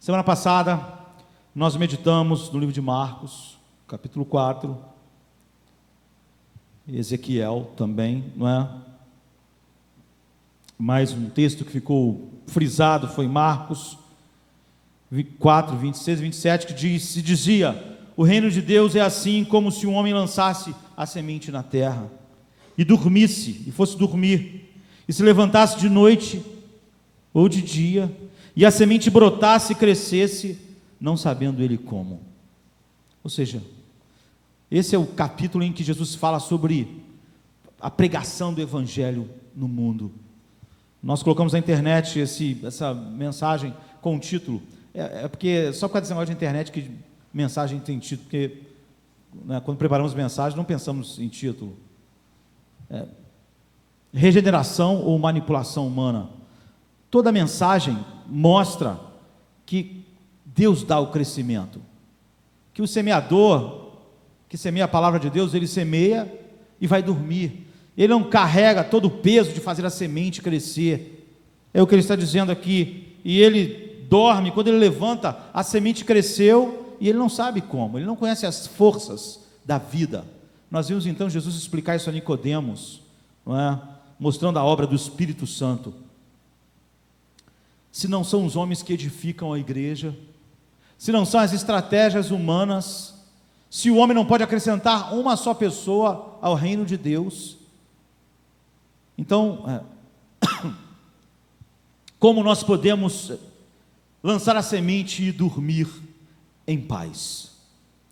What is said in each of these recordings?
Semana passada, nós meditamos no livro de Marcos, capítulo 4, Ezequiel também, não é? Mais um texto que ficou frisado foi Marcos 4, 26 e 27, que dizia: o reino de Deus é assim como se um homem lançasse a semente na terra, e dormisse, e fosse dormir, e se levantasse de noite ou de dia, e a semente brotasse e crescesse, não sabendo ele como. Ou seja, esse é o capítulo em que Jesus fala sobre a pregação do Evangelho no mundo. Nós colocamos na internet essa mensagem com o título, porque só por causa desse negócio de internet que mensagem tem título, porque quando preparamos mensagens não pensamos em título. Regeneração ou manipulação humana. Toda mensagem mostra que Deus dá o crescimento, que o semeador, que semeia a palavra de Deus, ele semeia e vai dormir, ele não carrega todo o peso de fazer a semente crescer, é o que ele está dizendo aqui, e ele dorme, quando ele levanta, a semente cresceu, e ele não sabe como, ele não conhece as forças da vida. Nós vimos então Jesus explicar isso a Nicodemos, não é? Mostrando a obra do Espírito Santo. Se não são os homens que edificam a igreja, se não são as estratégias humanas, se o homem não pode acrescentar uma só pessoa ao reino de Deus, então, como nós podemos lançar a semente e dormir em paz?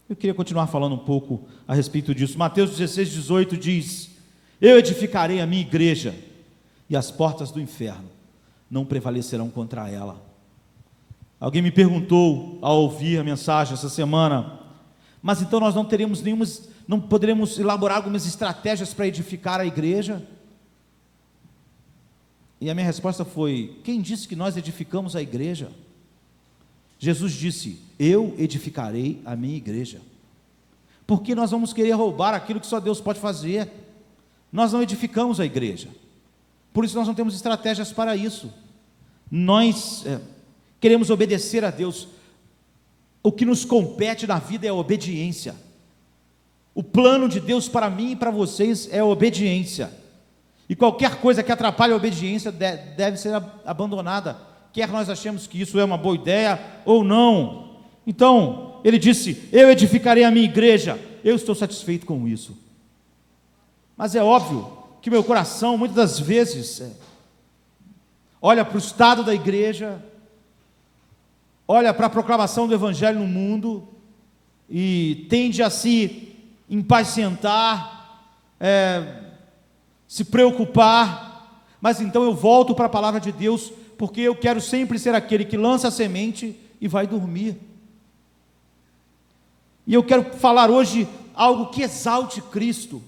Eu queria continuar falando um pouco a respeito disso. Mateus 16, 18 diz: eu edificarei a minha igreja, e as portas do inferno não prevalecerão contra ela. Alguém me perguntou ao ouvir a mensagem essa semana: mas então nós não poderemos elaborar algumas estratégias para edificar a igreja? E a minha resposta foi: quem disse que nós edificamos a igreja? Jesus disse: eu edificarei a minha igreja. Porque nós vamos querer roubar aquilo que só Deus pode fazer? Nós não edificamos a igreja, por isso nós não temos estratégias para isso. Nós queremos obedecer a Deus. O que nos compete na vida é a obediência. O plano de Deus para mim e para vocês é a obediência, e qualquer coisa que atrapalhe a obediência deve ser abandonada, quer nós achemos que isso é uma boa ideia ou não. Então, ele disse: eu edificarei a minha igreja. Eu estou satisfeito com isso, mas é óbvio que meu coração, muitas das vezes, olha para o estado da igreja, olha para a proclamação do Evangelho no mundo, e tende a se impacientar, se preocupar, mas então eu volto para a palavra de Deus, porque eu quero sempre ser aquele que lança a semente e vai dormir. E eu quero falar hoje algo que exalte Cristo.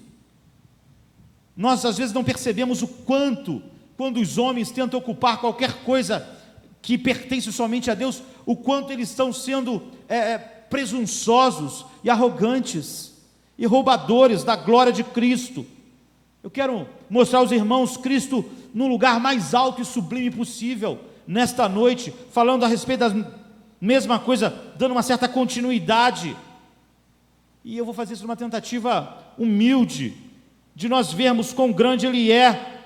Nós às vezes não percebemos o quanto, quando os homens tentam ocupar qualquer coisa que pertence somente a Deus, o quanto eles estão sendo presunçosos e arrogantes e roubadores da glória de Cristo. Eu quero mostrar aos irmãos Cristo no lugar mais alto e sublime possível, nesta noite, falando a respeito da mesma coisa, dando uma certa continuidade, e eu vou fazer isso numa tentativa humilde, de nós vermos quão grande Ele é.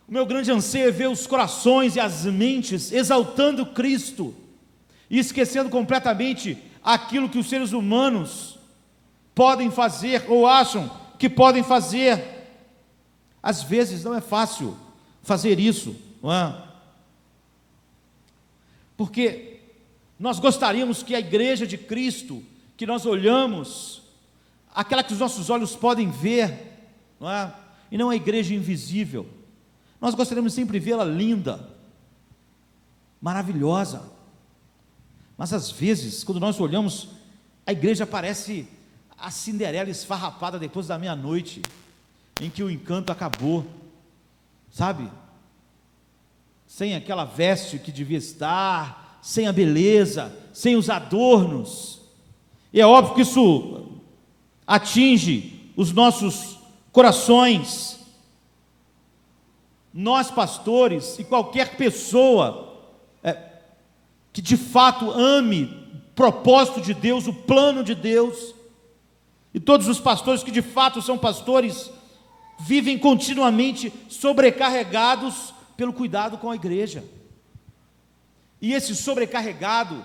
O meu grande anseio é ver os corações e as mentes exaltando Cristo, e esquecendo completamente aquilo que os seres humanos podem fazer, ou acham que podem fazer. Às vezes não é fácil fazer isso, não é? Porque nós gostaríamos que a igreja de Cristo, que nós olhamos, aquela que os nossos olhos podem ver, não é? E não a igreja invisível, nós gostaríamos sempre de vê-la linda, maravilhosa, mas às vezes, quando nós olhamos, a igreja parece a Cinderela esfarrapada depois da meia-noite, em que o encanto acabou, sabe? Sem aquela veste que devia estar, sem a beleza, sem os adornos. E é óbvio que isso atinge os nossos corações. Nós, pastores, e qualquer pessoa que de fato ame o propósito de Deus, o plano de Deus. E todos os pastores que de fato são pastores vivem continuamente sobrecarregados pelo cuidado com a igreja. E esse sobrecarregado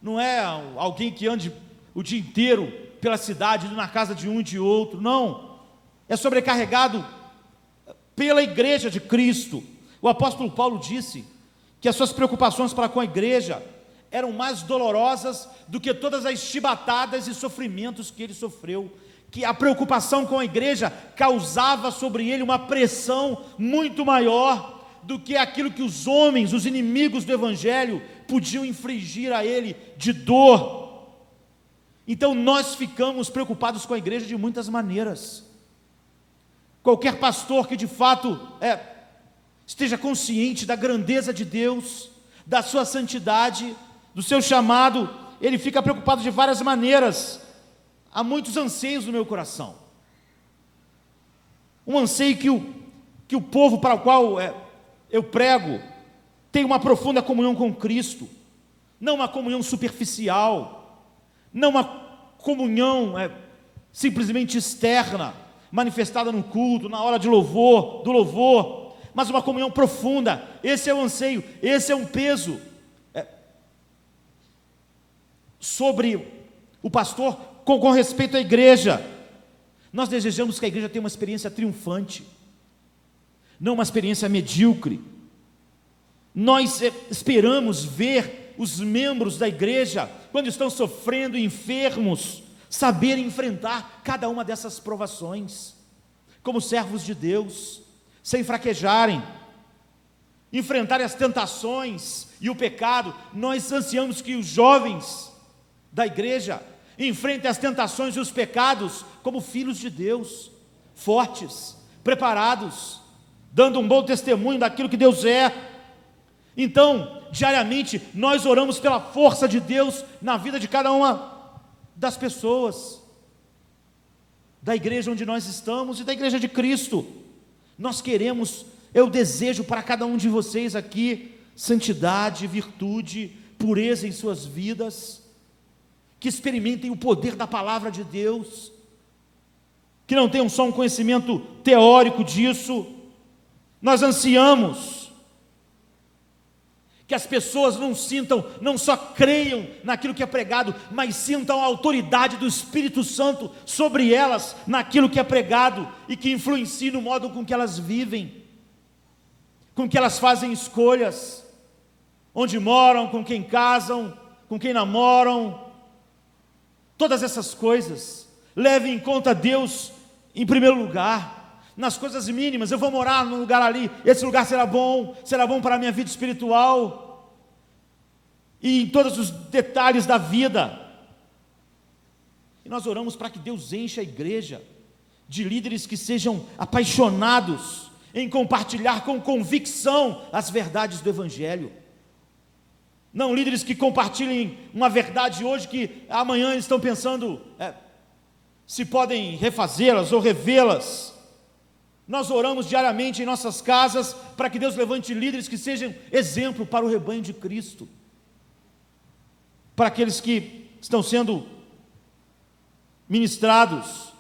não é alguém que ande o dia inteiro pela cidade, indo na casa de um e de outro, não. É sobrecarregado pela igreja de Cristo. O apóstolo Paulo disse que as suas preocupações para com a igreja eram mais dolorosas do que todas as chibatadas e sofrimentos que ele sofreu, que a preocupação com a igreja causava sobre ele uma pressão muito maior do que aquilo que os homens, os inimigos do evangelho, podiam infligir a ele de dor. Então nós ficamos preocupados com a igreja de muitas maneiras. Qualquer pastor que de fato esteja consciente da grandeza de Deus, da sua santidade, do seu chamado, ele fica preocupado de várias maneiras. Há muitos anseios no meu coração. Um anseio que o povo para o qual eu prego tenha uma profunda comunhão com Cristo, não uma comunhão superficial, não uma comunhão simplesmente externa, manifestada no culto, na hora do louvor, mas uma comunhão profunda. Esse é o anseio, esse é um peso sobre o pastor com respeito à igreja. Nós desejamos que a igreja tenha uma experiência triunfante, não uma experiência medíocre. Nós esperamos ver os membros da igreja, quando estão sofrendo, enfermos, saberem enfrentar cada uma dessas provações, como servos de Deus, sem fraquejarem, enfrentarem as tentações e o pecado. Nós ansiamos que os jovens da igreja enfrentem as tentações e os pecados como filhos de Deus, fortes, preparados, dando um bom testemunho daquilo que Deus é. Então, diariamente, nós oramos pela força de Deus na vida de cada uma das pessoas, da igreja onde nós estamos e da igreja de Cristo. Nós queremos, eu desejo para cada um de vocês aqui, santidade, virtude, pureza em suas vidas, que experimentem o poder da palavra de Deus, que não tenham só um conhecimento teórico disso. Nós ansiamos que as pessoas não só creiam naquilo que é pregado, mas sintam a autoridade do Espírito Santo sobre elas, naquilo que é pregado, e que influencie no modo com que elas vivem, com que elas fazem escolhas, onde moram, com quem casam, com quem namoram, todas essas coisas. Levem em conta Deus em primeiro lugar, nas coisas mínimas. Eu vou morar num lugar ali, esse lugar será bom para a minha vida espiritual, e em todos os detalhes da vida. E nós oramos para que Deus encha a igreja de líderes que sejam apaixonados em compartilhar com convicção as verdades do evangelho. Não líderes que compartilhem uma verdade hoje que amanhã eles estão pensando se podem refazê-las ou revê-las. Nós oramos diariamente em nossas casas para que Deus levante líderes que sejam exemplo para o rebanho de Cristo, para aqueles que estão sendo ministrados.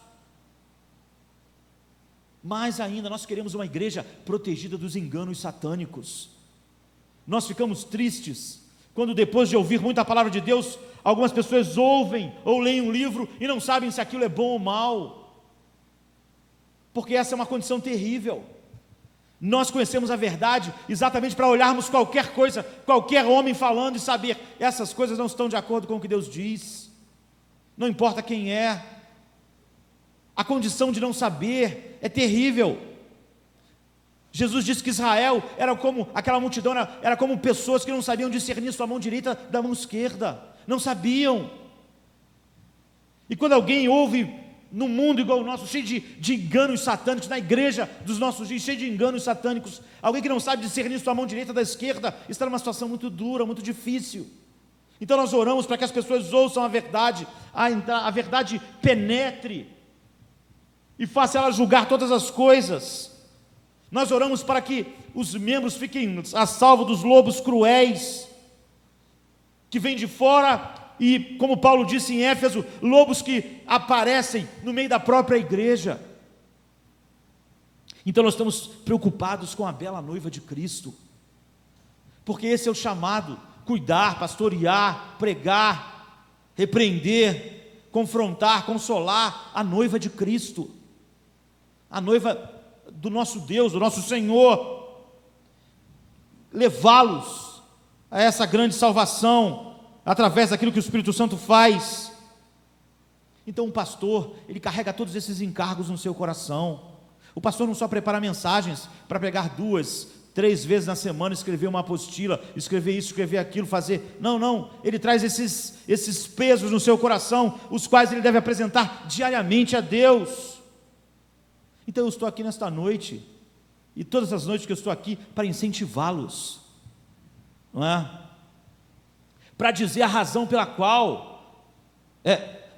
Mais ainda, nós queremos uma igreja protegida dos enganos satânicos. Nós ficamos tristes quando, depois de ouvir muita palavra de Deus, algumas pessoas ouvem ou leem um livro e não sabem se aquilo é bom ou mal, porque essa é uma condição terrível. Nós conhecemos a verdade exatamente para olharmos qualquer coisa, qualquer homem falando e saber, essas coisas não estão de acordo com o que Deus diz, não importa quem é. A condição de não saber é terrível. Jesus disse que Israel era como, aquela multidão era como pessoas que não sabiam discernir sua mão direita da mão esquerda, não sabiam. E quando alguém ouve num mundo igual o nosso, cheio de enganos satânicos, na igreja dos nossos dias, cheio de enganos satânicos, alguém que não sabe discernir sua mão direita da esquerda, está numa situação muito dura, muito difícil. Então nós oramos para que as pessoas ouçam a verdade, a verdade penetre e faça ela julgar todas as coisas. Nós oramos para que os membros fiquem a salvo dos lobos cruéis, que vêm de fora e, como Paulo disse em Éfeso, lobos que aparecem no meio da própria igreja. Então nós estamos preocupados com a bela noiva de Cristo, porque esse é o chamado: cuidar, pastorear, pregar, repreender, confrontar, consolar a noiva de Cristo, a noiva do nosso Deus, do nosso Senhor, levá-los a essa grande salvação, através daquilo que o Espírito Santo faz. Então o pastor, ele carrega todos esses encargos no seu coração. O pastor não só prepara mensagens para pregar 2, 3 vezes na semana, escrever uma apostila, escrever isso, escrever aquilo, fazer, não, ele traz esses pesos no seu coração, os quais ele deve apresentar diariamente a Deus. Então eu estou aqui nesta noite, e todas as noites que eu estou aqui, para incentivá-los, não é? Para dizer a razão pela qual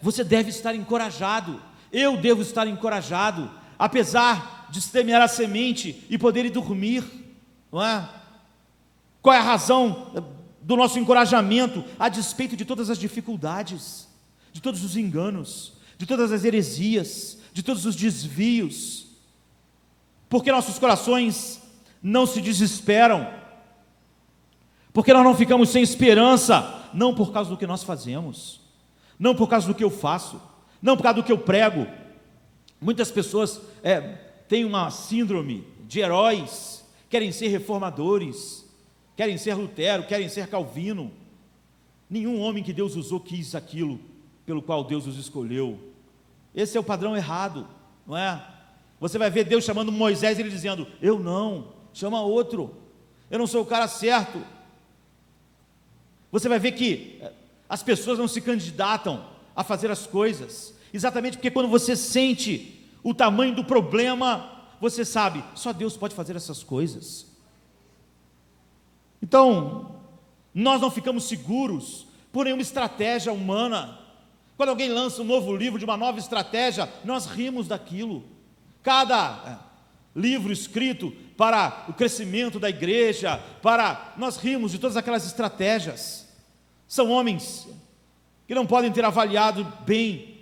você deve estar encorajado, eu devo estar encorajado, apesar de semear a semente e poder ir dormir, não é? Qual é a razão do nosso encorajamento, a despeito de todas as dificuldades, de todos os enganos, de todas as heresias, de todos os desvios? Porque nossos corações não se desesperam, porque nós não ficamos sem esperança, não por causa do que nós fazemos, não por causa do que eu faço, não por causa do que eu prego. Muitas pessoas têm uma síndrome de heróis, querem ser reformadores, querem ser Lutero, querem ser Calvino. Nenhum homem que Deus usou quis aquilo pelo qual Deus os escolheu. Esse é o padrão errado, não é? Você vai ver Deus chamando Moisés e ele dizendo: eu não, chama outro, eu não sou o cara certo. Você vai ver que as pessoas não se candidatam a fazer as coisas, exatamente porque quando você sente o tamanho do problema, você sabe, só Deus pode fazer essas coisas. Então, nós não ficamos seguros por nenhuma estratégia humana. Quando alguém lança um novo livro de uma nova estratégia, nós rimos daquilo. Cada livro escrito para o crescimento da igreja, nós rimos de todas aquelas estratégias. São homens que não podem ter avaliado bem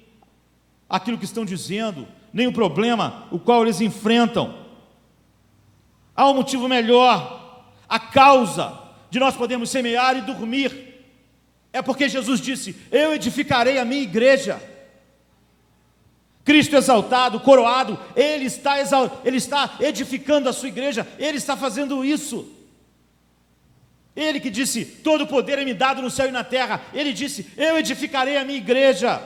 aquilo que estão dizendo, nem o problema o qual eles enfrentam. Há um motivo melhor, a causa de nós podermos semear e dormir, é porque Jesus disse: eu edificarei a minha igreja. Cristo exaltado, coroado, Ele está edificando a sua igreja, Ele está fazendo isso. Ele que disse: todo poder é me dado no céu e na terra, Ele disse: eu edificarei a minha igreja.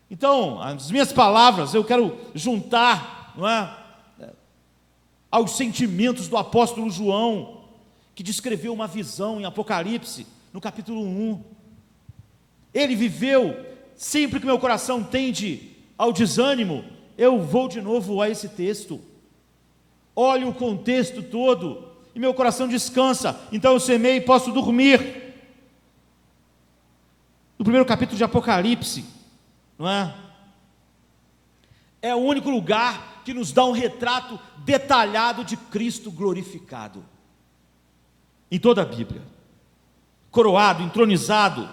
Então, as minhas palavras eu quero juntar, não é, aos sentimentos do apóstolo João, que descreveu uma visão em Apocalipse, no capítulo 1. Ele viveu, sempre que meu coração tende ao desânimo, eu vou de novo a esse texto, olho o contexto todo, e meu coração descansa. Então eu semei e posso dormir. No primeiro capítulo de Apocalipse, não é? É o único lugar que nos dá um retrato detalhado de Cristo glorificado. Em toda a Bíblia, coroado, entronizado,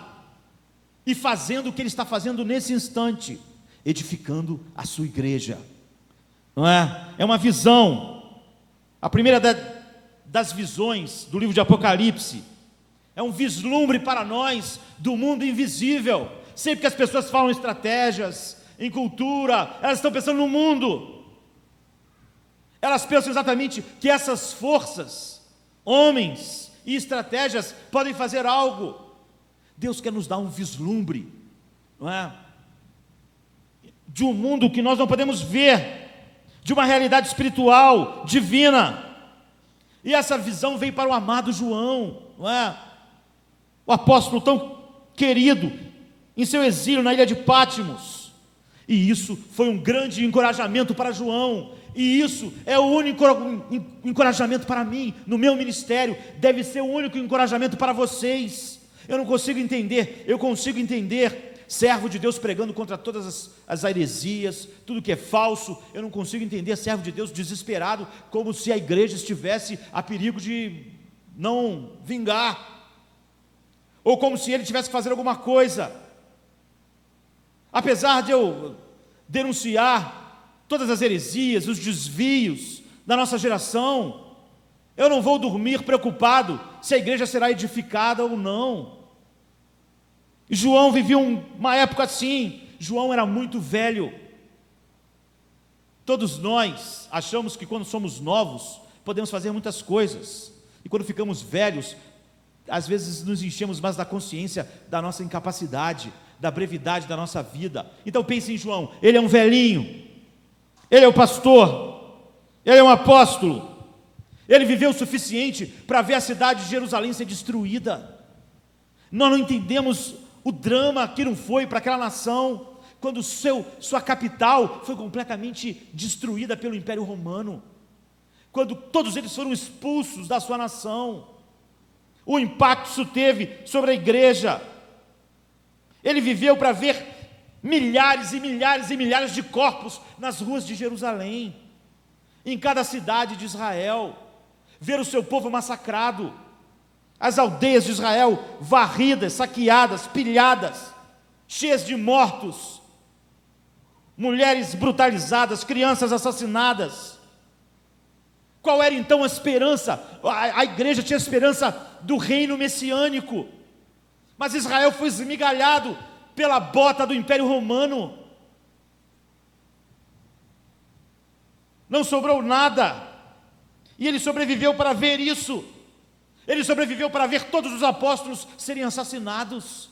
e fazendo o que Ele está fazendo nesse instante, edificando a sua igreja, não é? É uma visão, a primeira das visões do livro de Apocalipse, é um vislumbre para nós do mundo invisível. Sempre que as pessoas falam em estratégias, em cultura, elas estão pensando no mundo, elas pensam exatamente que essas forças, homens e estratégias podem fazer algo. Deus quer nos dar um vislumbre, não é? De um mundo que nós não podemos ver, de uma realidade espiritual, divina. E essa visão veio para o amado João, não é? O apóstolo tão querido, em seu exílio na ilha de Pátimos. E isso foi um grande encorajamento para João, e isso é o único encorajamento para mim, no meu ministério, deve ser o único encorajamento para vocês. Eu não consigo entender, eu consigo entender servo de Deus pregando contra todas as heresias, tudo que é falso. Eu não consigo entender servo de Deus desesperado, como se a igreja estivesse a perigo de não vingar. ou como se ele tivesse que fazer alguma coisa. Apesar de eu denunciar todas as heresias, os desvios da nossa geração, eu não vou dormir preocupado se a igreja será edificada ou não. João vivia uma época assim. João era muito velho. Todos nós achamos que quando somos novos podemos fazer muitas coisas, e quando ficamos velhos, às vezes nos enchemos mais da consciência da nossa incapacidade, da brevidade da nossa vida. Então pense em João. Ele é um velhinho, ele é o pastor, ele é um apóstolo, ele viveu o suficiente para ver a cidade de Jerusalém ser destruída. Nós não entendemos o drama que não foi para aquela nação, quando sua capital foi completamente destruída pelo Império Romano, quando todos eles foram expulsos da sua nação, o impacto isso teve sobre a igreja. Ele viveu para ver milhares e milhares e milhares de corpos nas ruas de Jerusalém, em cada cidade de Israel, ver o seu povo massacrado, as aldeias de Israel varridas, saqueadas, pilhadas, cheias de mortos, mulheres brutalizadas, crianças assassinadas. Qual era então a esperança? A igreja tinha a esperança do reino messiânico, mas Israel foi esmigalhado pela bota do Império Romano, não sobrou nada, e ele sobreviveu para ver isso. Ele sobreviveu para ver todos os apóstolos serem assassinados.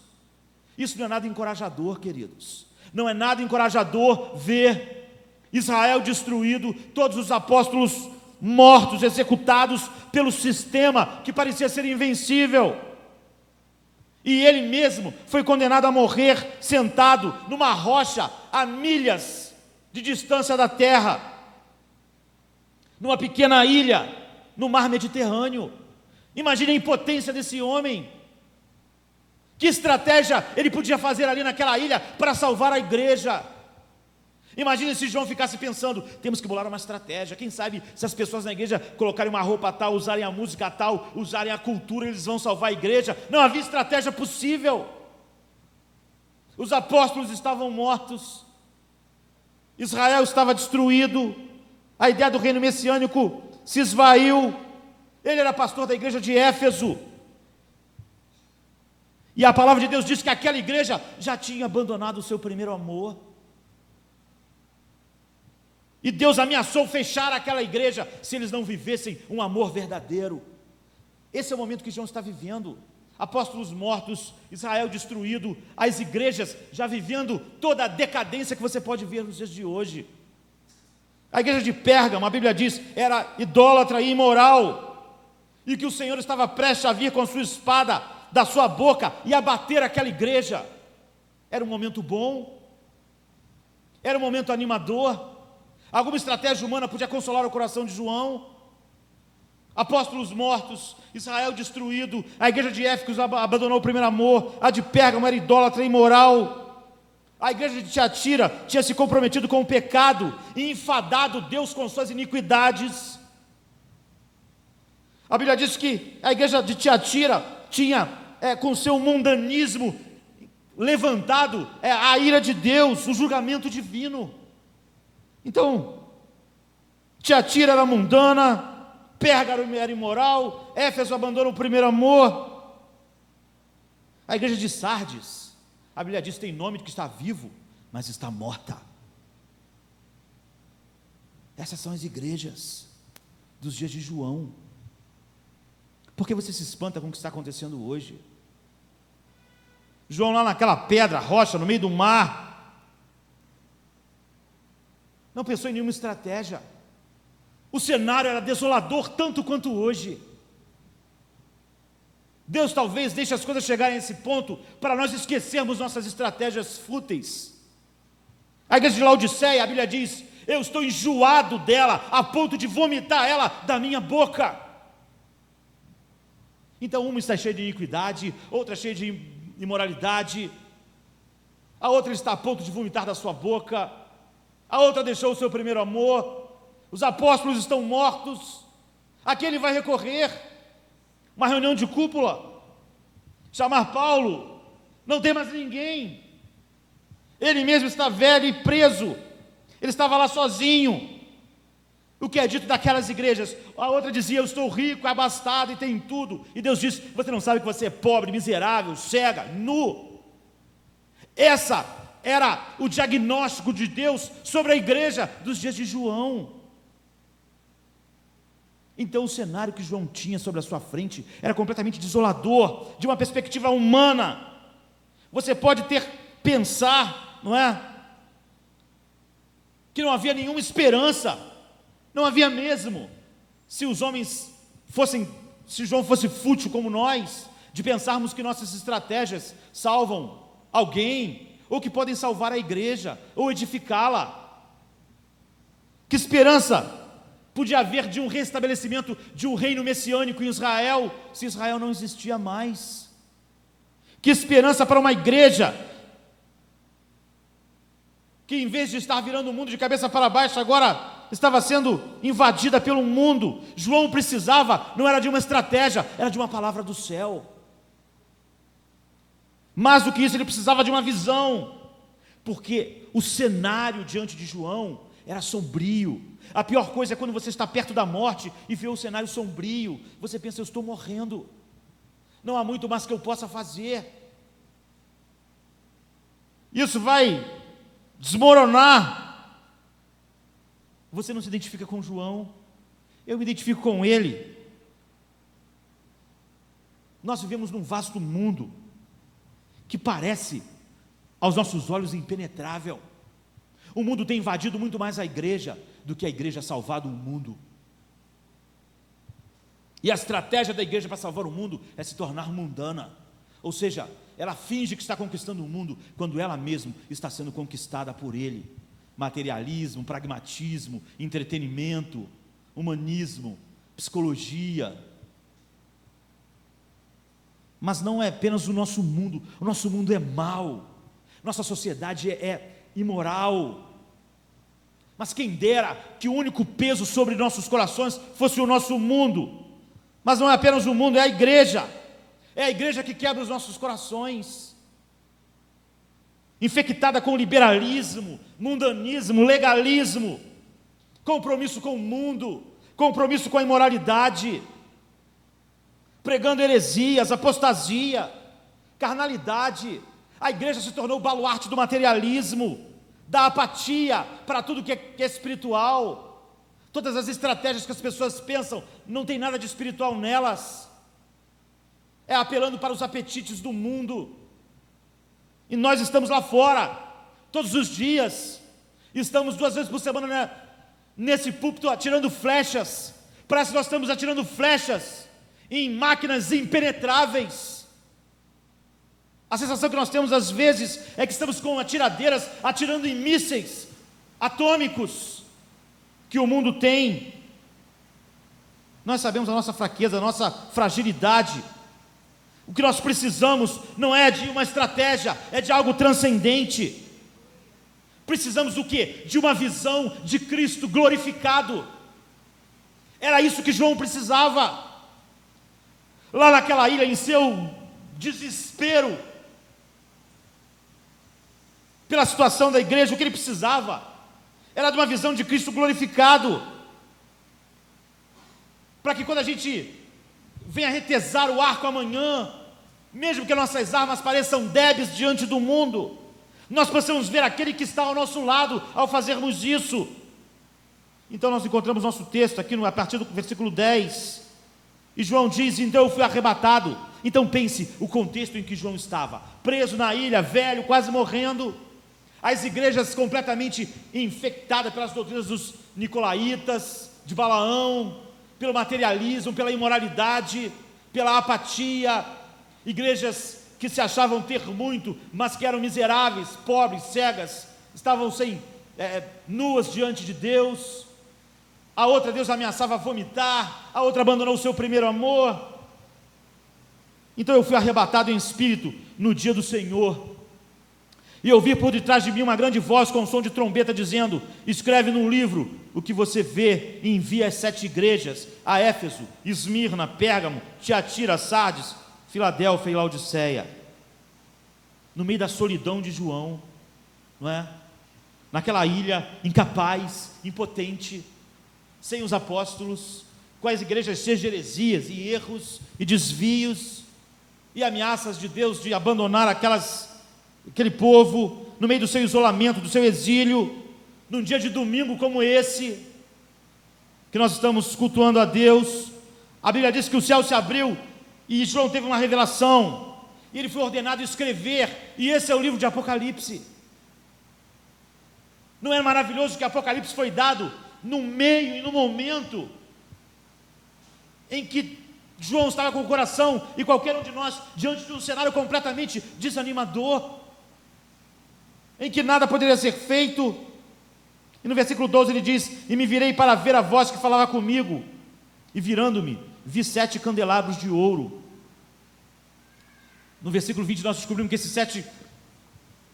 Isso não é nada encorajador, queridos. Não é nada encorajador ver Israel destruído, todos os apóstolos mortos, executados pelo sistema que parecia ser invencível. E ele mesmo foi condenado a morrer sentado numa rocha a milhas de distância da terra, numa pequena ilha no mar Mediterrâneo. Imagine a impotência desse homem. Que estratégia ele podia fazer ali naquela ilha para salvar a igreja? Imagine se João ficasse pensando: temos que bolar uma estratégia, quem sabe se as pessoas na igreja colocarem uma roupa tal, usarem a música tal, usarem a cultura, eles vão salvar a igreja. Não havia estratégia possível. Os apóstolos estavam mortos, Israel estava destruído, a ideia do reino messiânico se esvaiu. Ele era pastor da igreja de Éfeso, e a palavra de Deus diz que aquela igreja já tinha abandonado o seu primeiro amor, e Deus ameaçou fechar aquela igreja se eles não vivessem um amor verdadeiro. Esse é o momento que João está vivendo. Apóstolos mortos, Israel destruído, as igrejas já vivendo toda a decadência que você pode ver nos dias de hoje. A igreja de Pérgamo, a Bíblia diz, era idólatra e imoral, e que o Senhor estava prestes a vir com a sua espada da sua boca e abater aquela igreja. Era um momento bom, era um momento animador. Alguma estratégia humana podia consolar o coração de João. Apóstolos mortos, Israel destruído, a igreja de Éfeso abandonou o primeiro amor, a de Pérgamo era idólatra e imoral, a igreja de Tiatira tinha se comprometido com o pecado e enfadado Deus com suas iniquidades. A Bíblia diz que a igreja de Tiatira tinha, com seu mundanismo, levantado a ira de Deus, o julgamento divino. Então, Tiatira era mundana, Pérgamo era imoral, Éfeso abandona o primeiro amor. A igreja de Sardes, a Bíblia diz que tem nome de que está vivo, mas está morta. Essas são as igrejas dos dias de João. Por que você se espanta com o que está acontecendo hoje? João lá naquela pedra, rocha, no meio do mar, não pensou em nenhuma estratégia. O cenário era desolador tanto quanto hoje. Deus talvez deixe as coisas chegarem a esse ponto para nós esquecermos nossas estratégias fúteis. A igreja de Laodiceia, a Bíblia diz: eu estou enjoado dela, a ponto de vomitar ela da minha boca. Então uma está cheia de iniquidade, outra cheia de imoralidade, a outra está a ponto de vomitar da sua boca, a outra deixou o seu primeiro amor. Os apóstolos estão mortos. A quem ele vai recorrer? Uma reunião de cúpula? chamar Paulo, não tem mais ninguém. Ele mesmo está velho e preso, ele estava lá sozinho. O que é dito daquelas igrejas? A outra dizia: eu estou rico, abastado e tenho tudo. E Deus disse: você não sabe que você é pobre, miserável, cega, nu. Essa era o diagnóstico de Deus sobre a igreja dos dias de João. Então o cenário que João tinha sobre a sua frente era completamente desolador, de uma perspectiva humana. Você pode pensar, não é? Que não havia nenhuma esperança. Não havia mesmo. Se João fosse fútil como nós, de pensarmos que nossas estratégias salvam alguém, ou que podem salvar a igreja, ou edificá-la. Que esperança podia haver de um restabelecimento de um reino messiânico em Israel, se Israel não existia mais? Que esperança para uma igreja que, em vez de estar virando o mundo de cabeça para baixo, agora estava sendo invadida pelo mundo. João precisava, não era de uma estratégia, era de uma palavra do céu. Mais do que isso, ele precisava de uma visão, porque o cenário diante de João era sombrio. A pior coisa é quando você está perto da morte e vê o cenário sombrio. Você pensa: eu estou morrendo, não há muito mais que eu possa fazer. Isso vai desmoronar. Você não se identifica com João? Eu me identifico com ele. Nós vivemos num vasto mundo que parece aos nossos olhos impenetrável. O mundo tem invadido muito mais a igreja do que a igreja salvado o mundo. E a estratégia da igreja para salvar o mundo é se tornar mundana. Ou seja, ela finge que está conquistando o mundo quando ela mesma está sendo conquistada por ele. Materialismo, pragmatismo, entretenimento, humanismo, psicologia. Mas não é apenas o nosso mundo é mau, nossa sociedade é imoral. Mas quem dera que o único peso sobre nossos corações fosse o nosso mundo. Mas não é apenas o mundo, é a igreja que quebra os nossos corações, infectada com liberalismo, mundanismo, legalismo, compromisso com o mundo, compromisso com a imoralidade, pregando heresias, apostasia, carnalidade. A igreja se tornou o baluarte do materialismo, da apatia para tudo que é espiritual. Todas as estratégias que as pessoas pensam, não tem nada de espiritual nelas, é apelando para os apetites do mundo. E nós estamos lá fora, todos os dias, estamos 2 vezes por semana, né, nesse púlpito atirando flechas. Parece que nós estamos atirando flechas em máquinas impenetráveis. A sensação que nós temos às vezes é que estamos com atiradeiras atirando em mísseis atômicos que o mundo tem. Nós sabemos a nossa fraqueza, a nossa fragilidade. O que nós precisamos não é de uma estratégia, é de algo transcendente. Precisamos do quê? De uma visão de Cristo glorificado. Era isso que João precisava. Lá naquela ilha, em seu desespero pela situação da igreja, o que ele precisava era de uma visão de Cristo glorificado, para que quando a gente venha retesar o arco amanhã, mesmo que nossas armas pareçam débeis diante do mundo, nós possamos ver aquele que está ao nosso lado ao fazermos isso. Então nós encontramos nosso texto aqui a partir do versículo 10, e João diz: então eu fui arrebatado. Então pense o contexto em que João estava, preso na ilha, velho, quase morrendo, as igrejas completamente infectadas pelas doutrinas dos nicolaítas, de Balaão, pelo materialismo, pela imoralidade, pela apatia, igrejas que se achavam ter muito, mas que eram miseráveis, pobres, cegas, estavam nuas diante de Deus. A outra Deus ameaçava vomitar, a outra abandonou o seu primeiro amor. Então eu fui arrebatado em espírito no dia do Senhor, e ouvi por detrás de mim uma grande voz com som de trombeta dizendo: escreve num livro o que você vê e envia às 7 igrejas, a Éfeso, Esmirna, Pérgamo, Tiatira, Sardes, Filadélfia e Laodiceia, no meio da solidão de João, não é? Naquela ilha, incapaz, impotente, sem os apóstolos, com as igrejas cheias de heresias e erros e desvios e ameaças de Deus de abandonar aquele povo, no meio do seu isolamento, do seu exílio, num dia de domingo como esse, que nós estamos cultuando a Deus. A Bíblia diz que o céu se abriu e João teve uma revelação, e ele foi ordenado a escrever, e esse é o livro de Apocalipse. Não é maravilhoso que Apocalipse foi dado no meio e no momento em que João estava com o coração, e qualquer um de nós, diante de um cenário completamente desanimador, em que nada poderia ser feito. E no versículo 12 ele diz: e me virei para ver a voz que falava comigo, e virando-me, vi 7 candelabros de ouro. No versículo 20 nós descobrimos que esses 7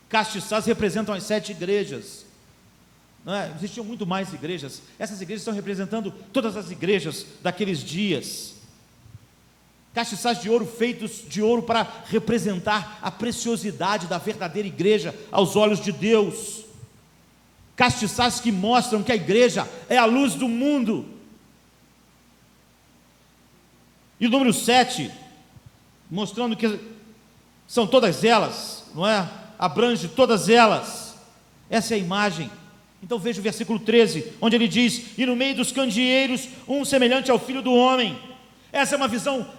castiçais representam as 7 igrejas. Não é? Existiam muito mais igrejas. Essas igrejas estão representando todas as igrejas daqueles dias. Castiçais de ouro, feitos de ouro para representar a preciosidade da verdadeira igreja aos olhos de Deus. Castiçais que mostram que a igreja é a luz do mundo. E o número 7, mostrando que são todas elas, não é? Abrange todas elas. Essa é a imagem. Então veja o versículo 13, onde ele diz: e no meio dos candeeiros, um semelhante ao Filho do Homem. Essa é uma visão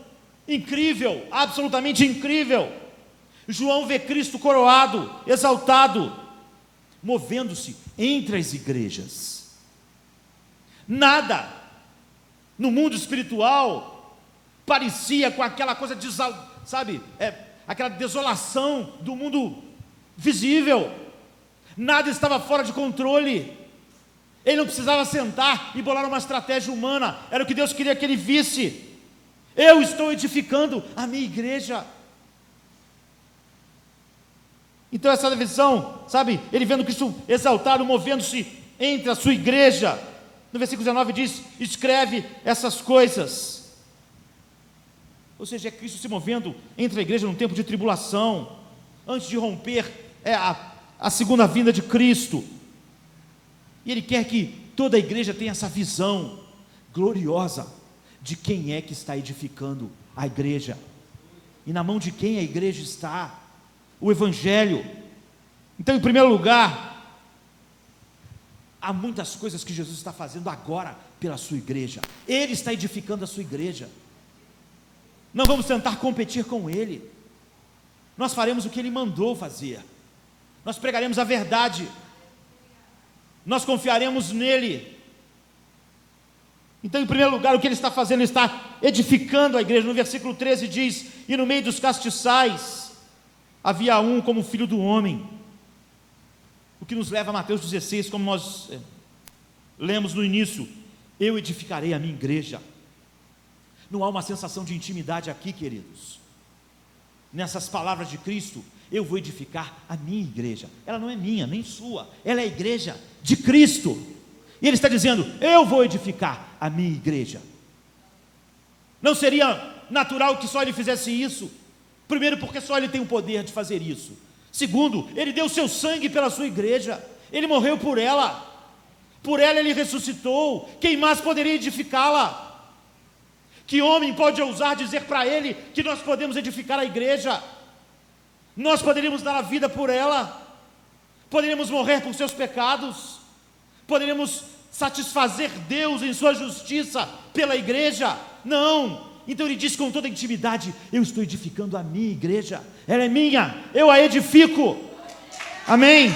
incrível, absolutamente incrível. João vê Cristo coroado, exaltado, movendo-se entre as igrejas. Nada no mundo espiritual parecia com aquela coisa, aquela desolação do mundo visível. Nada estava fora de controle. Ele não precisava sentar e bolar uma estratégia humana. Era o que Deus queria que ele visse. Eu estou edificando a minha igreja. Então essa visão, ele vendo Cristo exaltado, movendo-se entre a sua igreja. No versículo 19 diz: escreve essas coisas. Ou seja, é Cristo se movendo entre a igreja num tempo de tribulação, antes de romper a segunda vinda de Cristo. E Ele quer que toda a igreja tenha essa visão gloriosa de quem é que está edificando a igreja, e na mão de quem a igreja está, o Evangelho. Então, em primeiro lugar, há muitas coisas que Jesus está fazendo agora pela sua igreja. Ele está edificando a sua igreja. Não vamos tentar competir com Ele. Nós faremos o que Ele mandou fazer. Nós pregaremos a verdade. Nós confiaremos nele. Então, em primeiro lugar, o que Ele está fazendo? Ele está edificando a igreja. No versículo 13 diz: e no meio dos castiçais havia um como filho do homem. O que nos leva a Mateus 16, como nós lemos no início: eu edificarei a minha igreja. Não há uma sensação de intimidade aqui, queridos. Nessas palavras de Cristo: eu vou edificar a minha igreja. Ela não é minha, nem sua, ela é a igreja de Cristo. E Ele está dizendo: eu vou edificar a minha igreja. Não seria natural que só Ele fizesse isso? Primeiro, porque só Ele tem o poder de fazer isso. Segundo, Ele deu o seu sangue pela sua igreja. Ele morreu por ela. Por ela Ele ressuscitou. Quem mais poderia edificá-la? Que homem pode ousar dizer para Ele que nós podemos edificar a igreja? Nós poderíamos dar a vida por ela, poderíamos morrer por seus pecados, poderíamos satisfazer Deus em sua justiça pela igreja. Não. Então Ele diz com toda a intimidade: eu estou edificando a minha igreja, ela é minha, eu a edifico. Amém.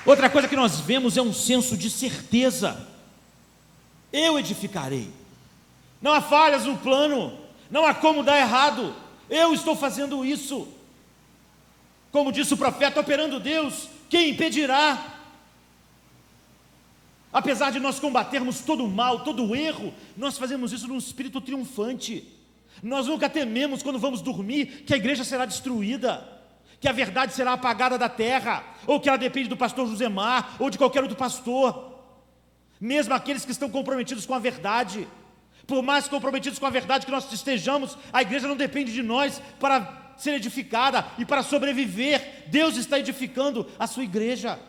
Outra coisa que nós vemos é um senso de certeza. Eu edificarei. Não há falhas no plano, não há como dar errado. Eu estou fazendo isso. Como disse o profeta: operando Deus, quem impedirá? Apesar de nós combatermos todo o mal, todo o erro, nós fazemos isso num espírito triunfante. Nós nunca tememos quando vamos dormir que a igreja será destruída, que a verdade será apagada da terra, ou que ela depende do pastor Josemar, ou de qualquer outro pastor. mesmo aqueles que estão comprometidos com a verdade. Por mais comprometidos com a verdade que nós estejamos, a igreja não depende de nós para ser edificada e para sobreviver. Deus está edificando a sua igreja.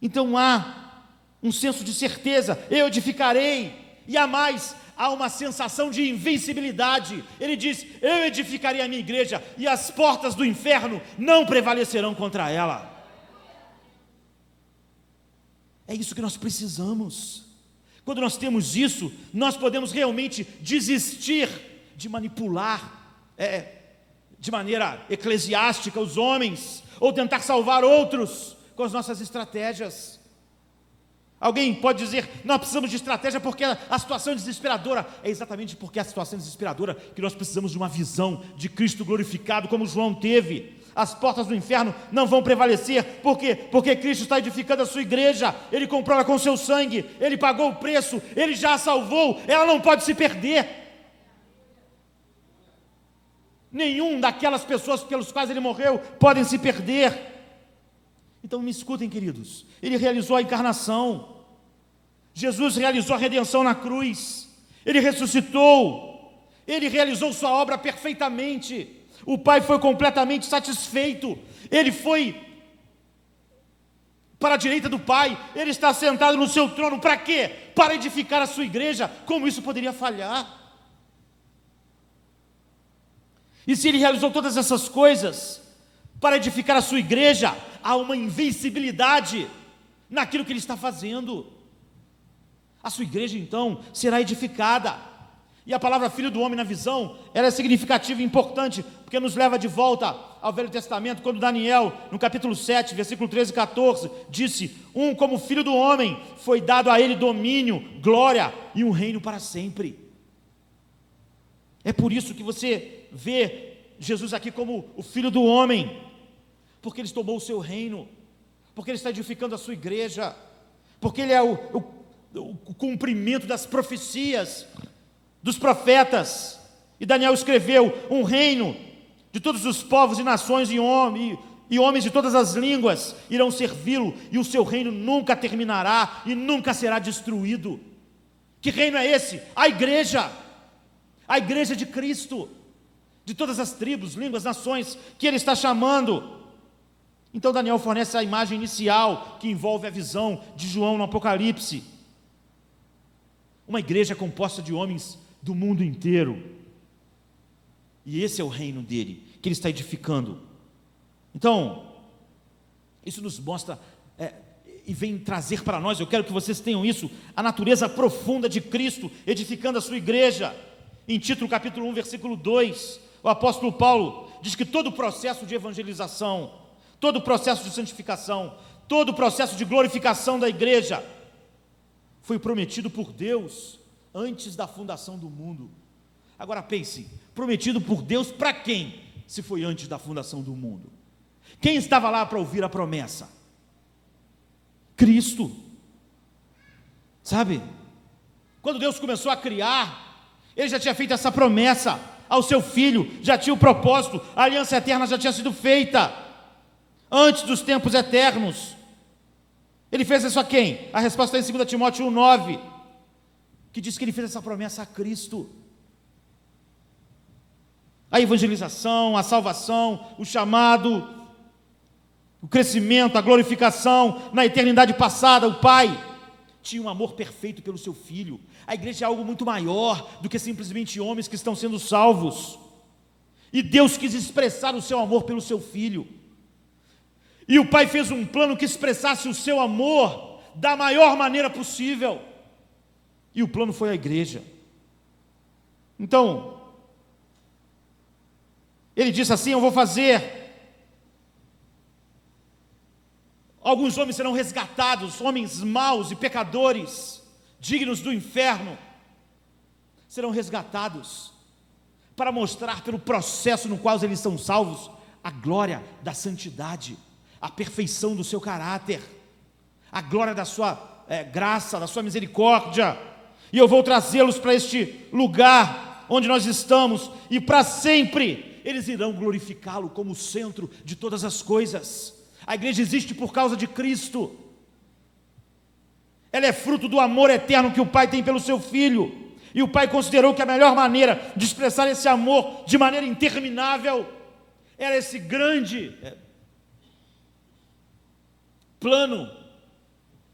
Então há um senso de certeza, eu edificarei, e há mais, há uma sensação de invencibilidade. Ele diz, eu edificarei a minha igreja, e as portas do inferno não prevalecerão contra ela. É isso que nós precisamos. Quando nós temos isso, nós podemos realmente desistir de manipular de maneira eclesiástica os homens, ou tentar salvar outros com as nossas estratégias. Alguém pode dizer, nós precisamos de estratégia porque a situação é desesperadora. É exatamente porque a situação é desesperadora que nós precisamos de uma visão de Cristo glorificado, como João teve. As portas do inferno não vão prevalecer. Por quê? Porque Cristo está edificando a sua igreja. Ele comprou ela com o seu sangue, Ele pagou o preço, Ele já a salvou. Ela não pode se perder. Nenhum daquelas pessoas pelos quais Ele morreu podem se perder. Então me escutem, queridos, Ele realizou a encarnação, Jesus realizou a redenção na cruz, Ele ressuscitou, Ele realizou sua obra perfeitamente, o Pai foi completamente satisfeito, Ele foi para a direita do Pai, Ele está sentado no seu trono, para quê? Para edificar a sua igreja. Como isso poderia falhar? E se Ele realizou todas essas coisas para edificar a sua igreja, há uma invencibilidade naquilo que Ele está fazendo. A sua igreja então será edificada. E a palavra filho do homem na visão, ela é significativa e importante, porque nos leva de volta ao Velho Testamento, quando Daniel, no capítulo 7, versículo 13 e 14, disse, como filho do homem, foi dado a ele domínio, glória e um reino para sempre. É por isso que você vê Jesus aqui como o filho do homem, porque Ele tomou o seu reino, porque Ele está edificando a sua igreja, porque Ele é o cumprimento das profecias dos profetas. E Daniel escreveu, um reino de todos os povos e nações e homens de todas as línguas irão servi-lo, e o seu reino nunca terminará e nunca será destruído. Que reino é esse? A igreja de Cristo, de todas as tribos, línguas, nações que Ele está chamando. Então Daniel fornece a imagem inicial que envolve a visão de João no Apocalipse. Uma igreja composta de homens do mundo inteiro. E esse é o reino dele, que Ele está edificando. Então, isso nos mostra e vem trazer para nós, eu quero que vocês tenham isso, a natureza profunda de Cristo edificando a sua igreja. Em Tito, capítulo 1, versículo 2, o apóstolo Paulo diz que todo o processo de evangelização, todo o processo de santificação, todo o processo de glorificação da igreja foi prometido por Deus antes da fundação do mundo. Agora pense, prometido por Deus para quem, se foi antes da fundação do mundo? Quem estava lá para ouvir a promessa? Cristo. Sabe? Quando Deus começou a criar, Ele já tinha feito essa promessa ao seu Filho, já tinha o propósito, a aliança eterna já tinha sido feita antes dos tempos eternos. Ele fez isso a quem? A resposta está em 2 Timóteo 1,9, que diz que Ele fez essa promessa a Cristo. A evangelização, a salvação, o chamado, o crescimento, a glorificação, na eternidade passada, o Pai tinha um amor perfeito pelo seu Filho. A igreja é algo muito maior do que simplesmente homens que estão sendo salvos, e Deus quis expressar o seu amor pelo seu Filho, e o Pai fez um plano que expressasse o seu amor da maior maneira possível, e o plano foi a igreja. Então, Ele disse assim, eu vou fazer, alguns homens serão resgatados, homens maus e pecadores, dignos do inferno, serão resgatados, para mostrar pelo processo no qual eles são salvos, a glória da santidade, a perfeição do seu caráter, a glória da sua graça, da sua misericórdia, e eu vou trazê-los para este lugar onde nós estamos, e para sempre eles irão glorificá-lo como o centro de todas as coisas. A igreja existe por causa de Cristo. ela é fruto do amor eterno que o Pai tem pelo seu Filho, e o Pai considerou que a melhor maneira de expressar esse amor de maneira interminável era esse grande plano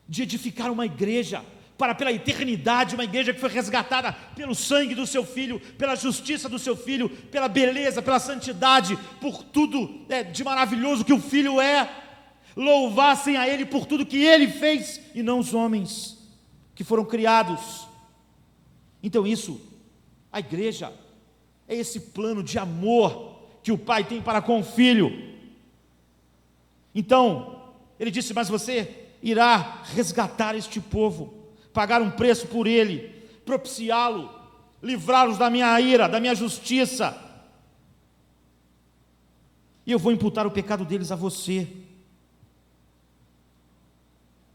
de edificar uma igreja para pela eternidade, uma igreja que foi resgatada pelo sangue do seu Filho, pela justiça do seu Filho, pela beleza, pela santidade, por tudo de maravilhoso que o Filho é. Louvassem a Ele por tudo que Ele fez, e não os homens que foram criados. Então a igreja é esse plano de amor que o Pai tem para com o Filho. Então, Ele disse: mas você irá resgatar este povo, pagar um preço por ele, propiciá-lo, livrá-los da minha ira, da minha justiça, e eu vou imputar o pecado deles a você,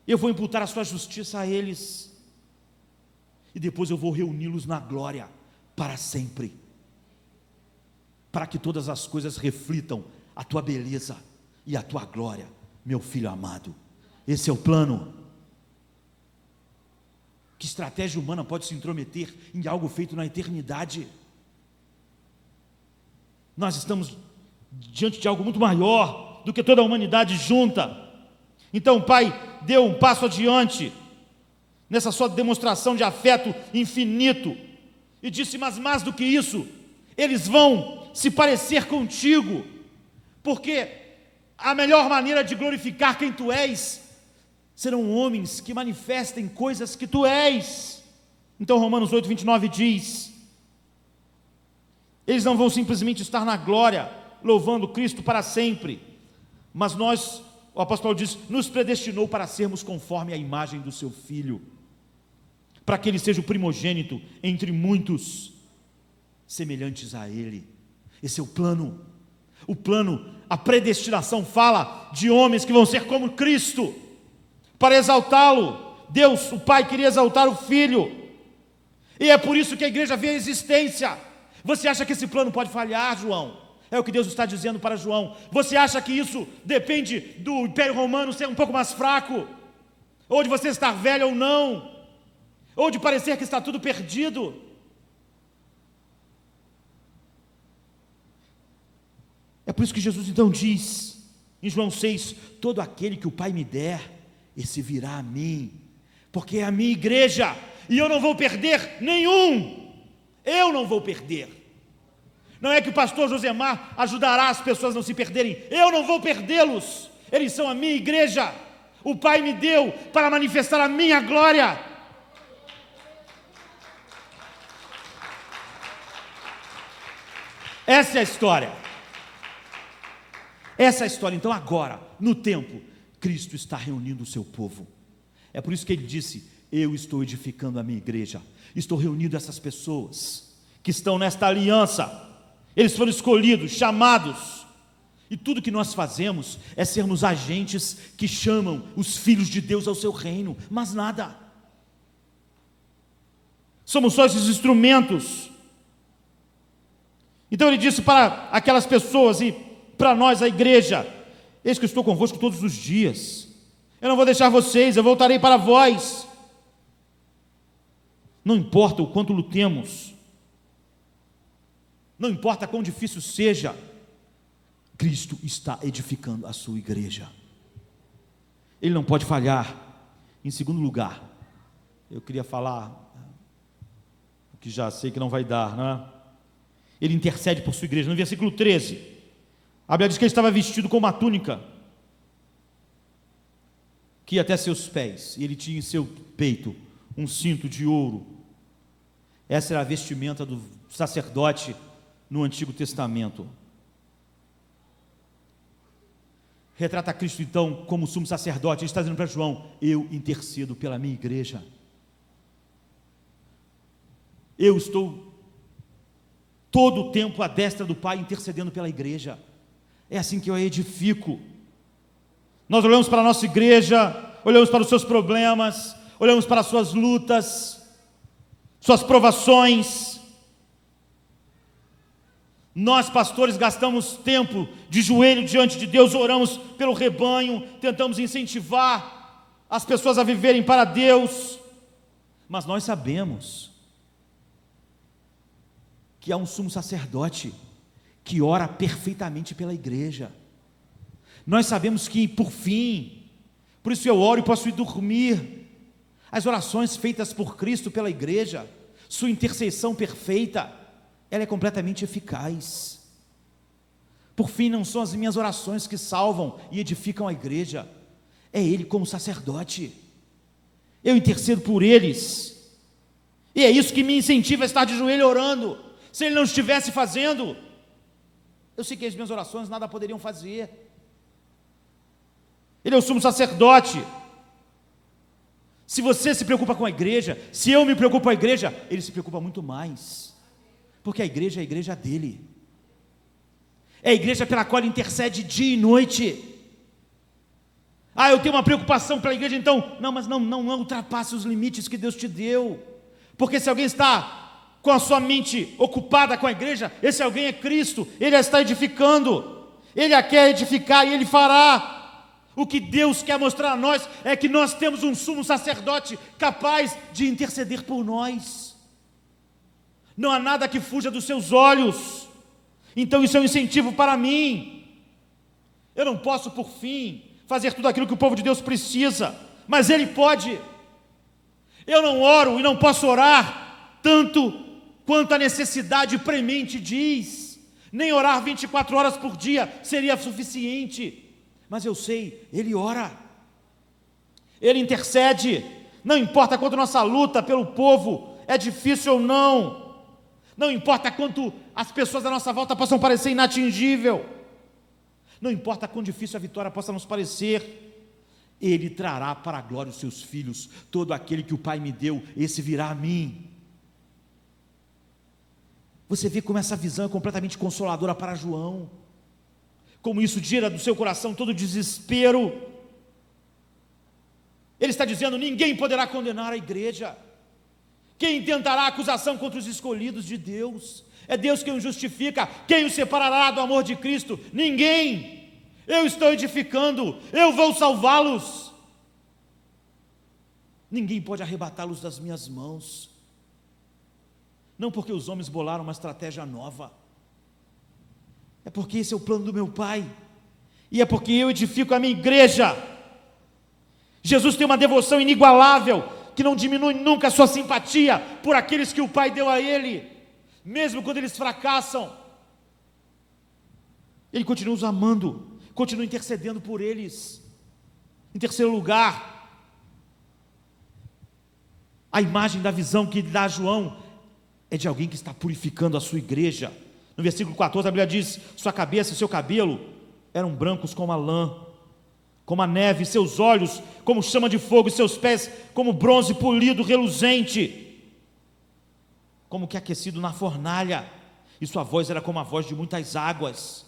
eu vou imputar a sua justiça a eles, e depois eu vou reuni-los na glória para sempre, para que todas as coisas reflitam a tua beleza e a tua glória, meu filho amado. Esse é o plano. Que estratégia humana pode se intrometer em algo feito na eternidade? Nós estamos diante de algo muito maior do que toda a humanidade junta. Então o Pai deu um passo adiante nessa sua demonstração de afeto infinito e disse: mas mais do que isso, eles vão se parecer contigo, porque a melhor maneira de glorificar quem tu és serão homens que manifestem coisas que tu és. Então Romanos 8:29 diz: eles não vão simplesmente estar na glória, louvando Cristo para sempre, mas nós, o apóstolo Paulo diz, nos predestinou para sermos conforme a imagem do seu Filho, para que ele seja o primogênito entre muitos semelhantes a ele. Esse é o plano. O plano, a predestinação fala de homens que vão ser como Cristo, para exaltá-lo. Deus, o Pai, queria exaltar o Filho, e é por isso que a igreja vê a existência. Você acha que esse plano pode falhar, João? É o que Deus está dizendo para João. Você acha que isso depende do Império Romano ser um pouco mais fraco? Ou de você estar velho ou não? Ou de parecer que está tudo perdido? É por isso que Jesus então diz, em João 6, todo aquele que o Pai me der, esse virá a mim, porque é a minha igreja, e eu não vou perder nenhum, eu não vou perder. Não é que o pastor Josemar ajudará as pessoas a não se perderem, eu não vou perdê-los, eles são a minha igreja, o Pai me deu para manifestar a minha glória. Essa é a história. Essa é a história. Então agora, no tempo, Cristo está reunindo o seu povo. É por isso que ele disse: eu estou edificando a minha igreja, estou reunindo essas pessoas que estão nesta aliança. Eles foram escolhidos, chamados, e tudo que nós fazemos é sermos agentes que chamam os filhos de Deus ao seu reino, mas nada. Somos só esses instrumentos. Então ele disse para aquelas pessoas e para nós, a igreja: eis que eu estou convosco todos os dias, eu não vou deixar vocês, eu voltarei para vós. Não importa o quanto lutemos, não importa quão difícil seja, Cristo está edificando a sua igreja. Ele não pode falhar. Em segundo lugar, eu queria falar o que já sei que não vai dar, não é? Ele intercede por sua igreja. No versículo 13, a Bíblia diz que ele estava vestido com uma túnica que ia até seus pés, e ele tinha em seu peito um cinto de ouro. Essa era a vestimenta do sacerdote no Antigo Testamento. Retrata Cristo então como sumo sacerdote. Ele está dizendo para João: eu intercedo pela minha igreja, eu estou todo o tempo à destra do Pai intercedendo pela igreja. É assim que eu a edifico. Nós olhamos para a nossa igreja, olhamos para os seus problemas, olhamos para as suas lutas, suas provações. Nós, pastores, gastamos tempo de joelho diante de Deus, oramos pelo rebanho, tentamos incentivar as pessoas a viverem para Deus, mas nós sabemos que há um sumo sacerdote que ora perfeitamente pela igreja. Nós sabemos que, por isso eu oro e posso ir dormir. As orações feitas por Cristo pela igreja, sua intercessão perfeita, ela é completamente eficaz. Por fim, não são as minhas orações que salvam e edificam a igreja, é Ele como sacerdote. Eu intercedo por eles, e é isso que me incentiva a estar de joelho orando. Se Ele não estivesse fazendo, eu sei que as minhas orações nada poderiam fazer. Ele é o sumo sacerdote. Se você se preocupa com a igreja, se eu me preocupo com a igreja, Ele se preocupa muito mais, porque a igreja é a igreja dEle, é a igreja pela qual Ele intercede dia e noite. Eu tenho uma preocupação pela igreja, então, não ultrapasse os limites que Deus te deu, porque se alguém está com a sua mente ocupada com a igreja, esse alguém é Cristo, Ele a está edificando, Ele a quer edificar e Ele fará. O que Deus quer mostrar a nós é que nós temos um sumo sacerdote capaz de interceder por nós. Não há nada que fuja dos seus olhos. Então isso é um incentivo para mim. Eu não posso, por fim, fazer tudo aquilo que o povo de Deus precisa, mas Ele pode. Eu não oro e não posso orar tanto quanto a necessidade premente diz. Nem orar 24 horas por dia seria suficiente. Mas eu sei, Ele ora, Ele intercede, não importa quanto nossa luta pelo povo é difícil ou não, não importa quanto as pessoas à nossa volta possam parecer inatingível, não importa quão difícil a vitória possa nos parecer, Ele trará para a glória os seus filhos. Todo aquele que o Pai me deu, esse virá a mim. Você vê como essa visão é completamente consoladora para João, como isso tira do seu coração todo desespero. Ele está dizendo: ninguém poderá condenar a igreja. Quem intentará acusação contra os escolhidos de Deus? É Deus quem os justifica. Quem os separará do amor de Cristo? Ninguém. Eu estou edificando, eu vou salvá-los. Ninguém pode arrebatá-los das minhas mãos. Não porque os homens bolaram uma estratégia nova, é porque esse é o plano do meu Pai, e é porque eu edifico a minha igreja. Jesus tem uma devoção inigualável, que não diminui nunca a sua simpatia por aqueles que o Pai deu a Ele, mesmo quando eles fracassam, Ele continua os amando, continua intercedendo por eles. Em terceiro lugar, a imagem da visão que dá João é de alguém que está purificando a sua igreja. No versículo 14 a Bíblia diz: sua cabeça e seu cabelo eram brancos como a lã, como a neve, seus olhos como chama de fogo, e seus pés como bronze polido, reluzente, como que aquecido na fornalha, e sua voz era como a voz de muitas águas.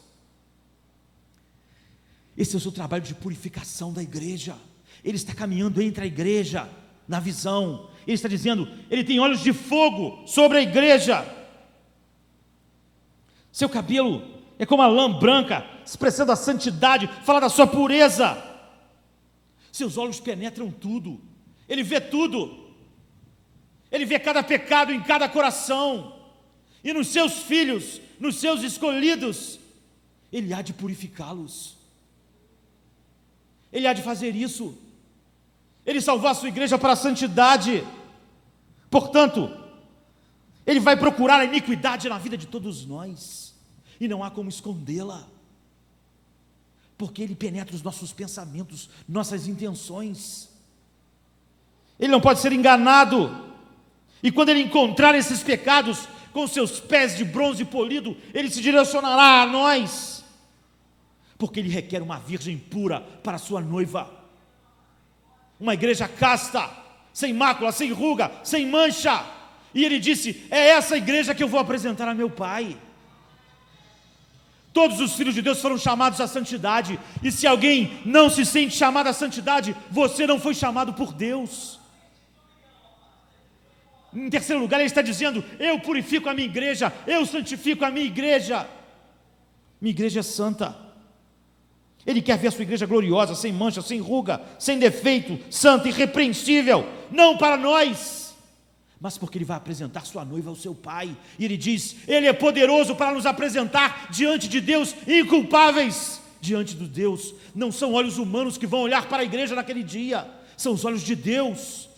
Esse é o seu trabalho de purificação da igreja. Ele está caminhando entre a igreja, na visão. Ele está dizendo: Ele tem olhos de fogo sobre a igreja. Seu cabelo é como a lã branca, expressando a santidade, fala da sua pureza. Seus olhos penetram tudo, Ele vê tudo, Ele vê cada pecado em cada coração, e nos seus filhos, nos seus escolhidos, Ele há de purificá-los, Ele há de fazer isso. Ele salvou a sua igreja para a santidade, portanto, Ele vai procurar a iniquidade na vida de todos nós, e não há como escondê-la, porque Ele penetra os nossos pensamentos, nossas intenções. Ele não pode ser enganado, e quando Ele encontrar esses pecados, com seus pés de bronze polido, Ele se direcionará a nós, porque Ele requer uma virgem pura para a sua noiva, uma igreja casta, sem mácula, sem ruga, sem mancha. E Ele disse: é essa igreja que eu vou apresentar a meu Pai. Todos os filhos de Deus foram chamados à santidade, e se alguém não se sente chamado à santidade, você não foi chamado por Deus. Em terceiro lugar, Ele está dizendo: eu purifico a minha igreja, eu santifico a minha igreja. Minha igreja é santa. Ele quer ver a sua igreja gloriosa, sem mancha, sem ruga, sem defeito, santa, irrepreensível, não para nós, mas porque Ele vai apresentar sua noiva ao seu Pai, e Ele diz, Ele é poderoso para nos apresentar diante de Deus inculpáveis, diante do Deus. Não são olhos humanos que vão olhar para a igreja naquele dia, são os olhos de Deus,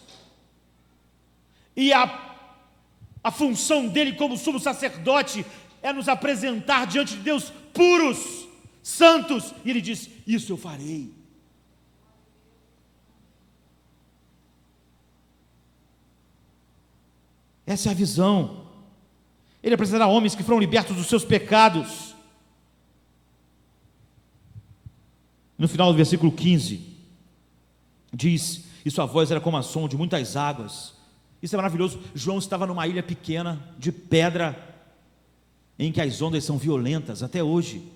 e a função dele como sumo sacerdote é nos apresentar diante de Deus puros, santos, e Ele diz, isso eu farei. Essa é a visão. Ele apresentará homens que foram libertos dos seus pecados. No final do versículo 15, diz, e sua voz era como a som de muitas águas. Isso é maravilhoso. João estava numa ilha pequena, de pedra, em que as ondas são violentas, até hoje.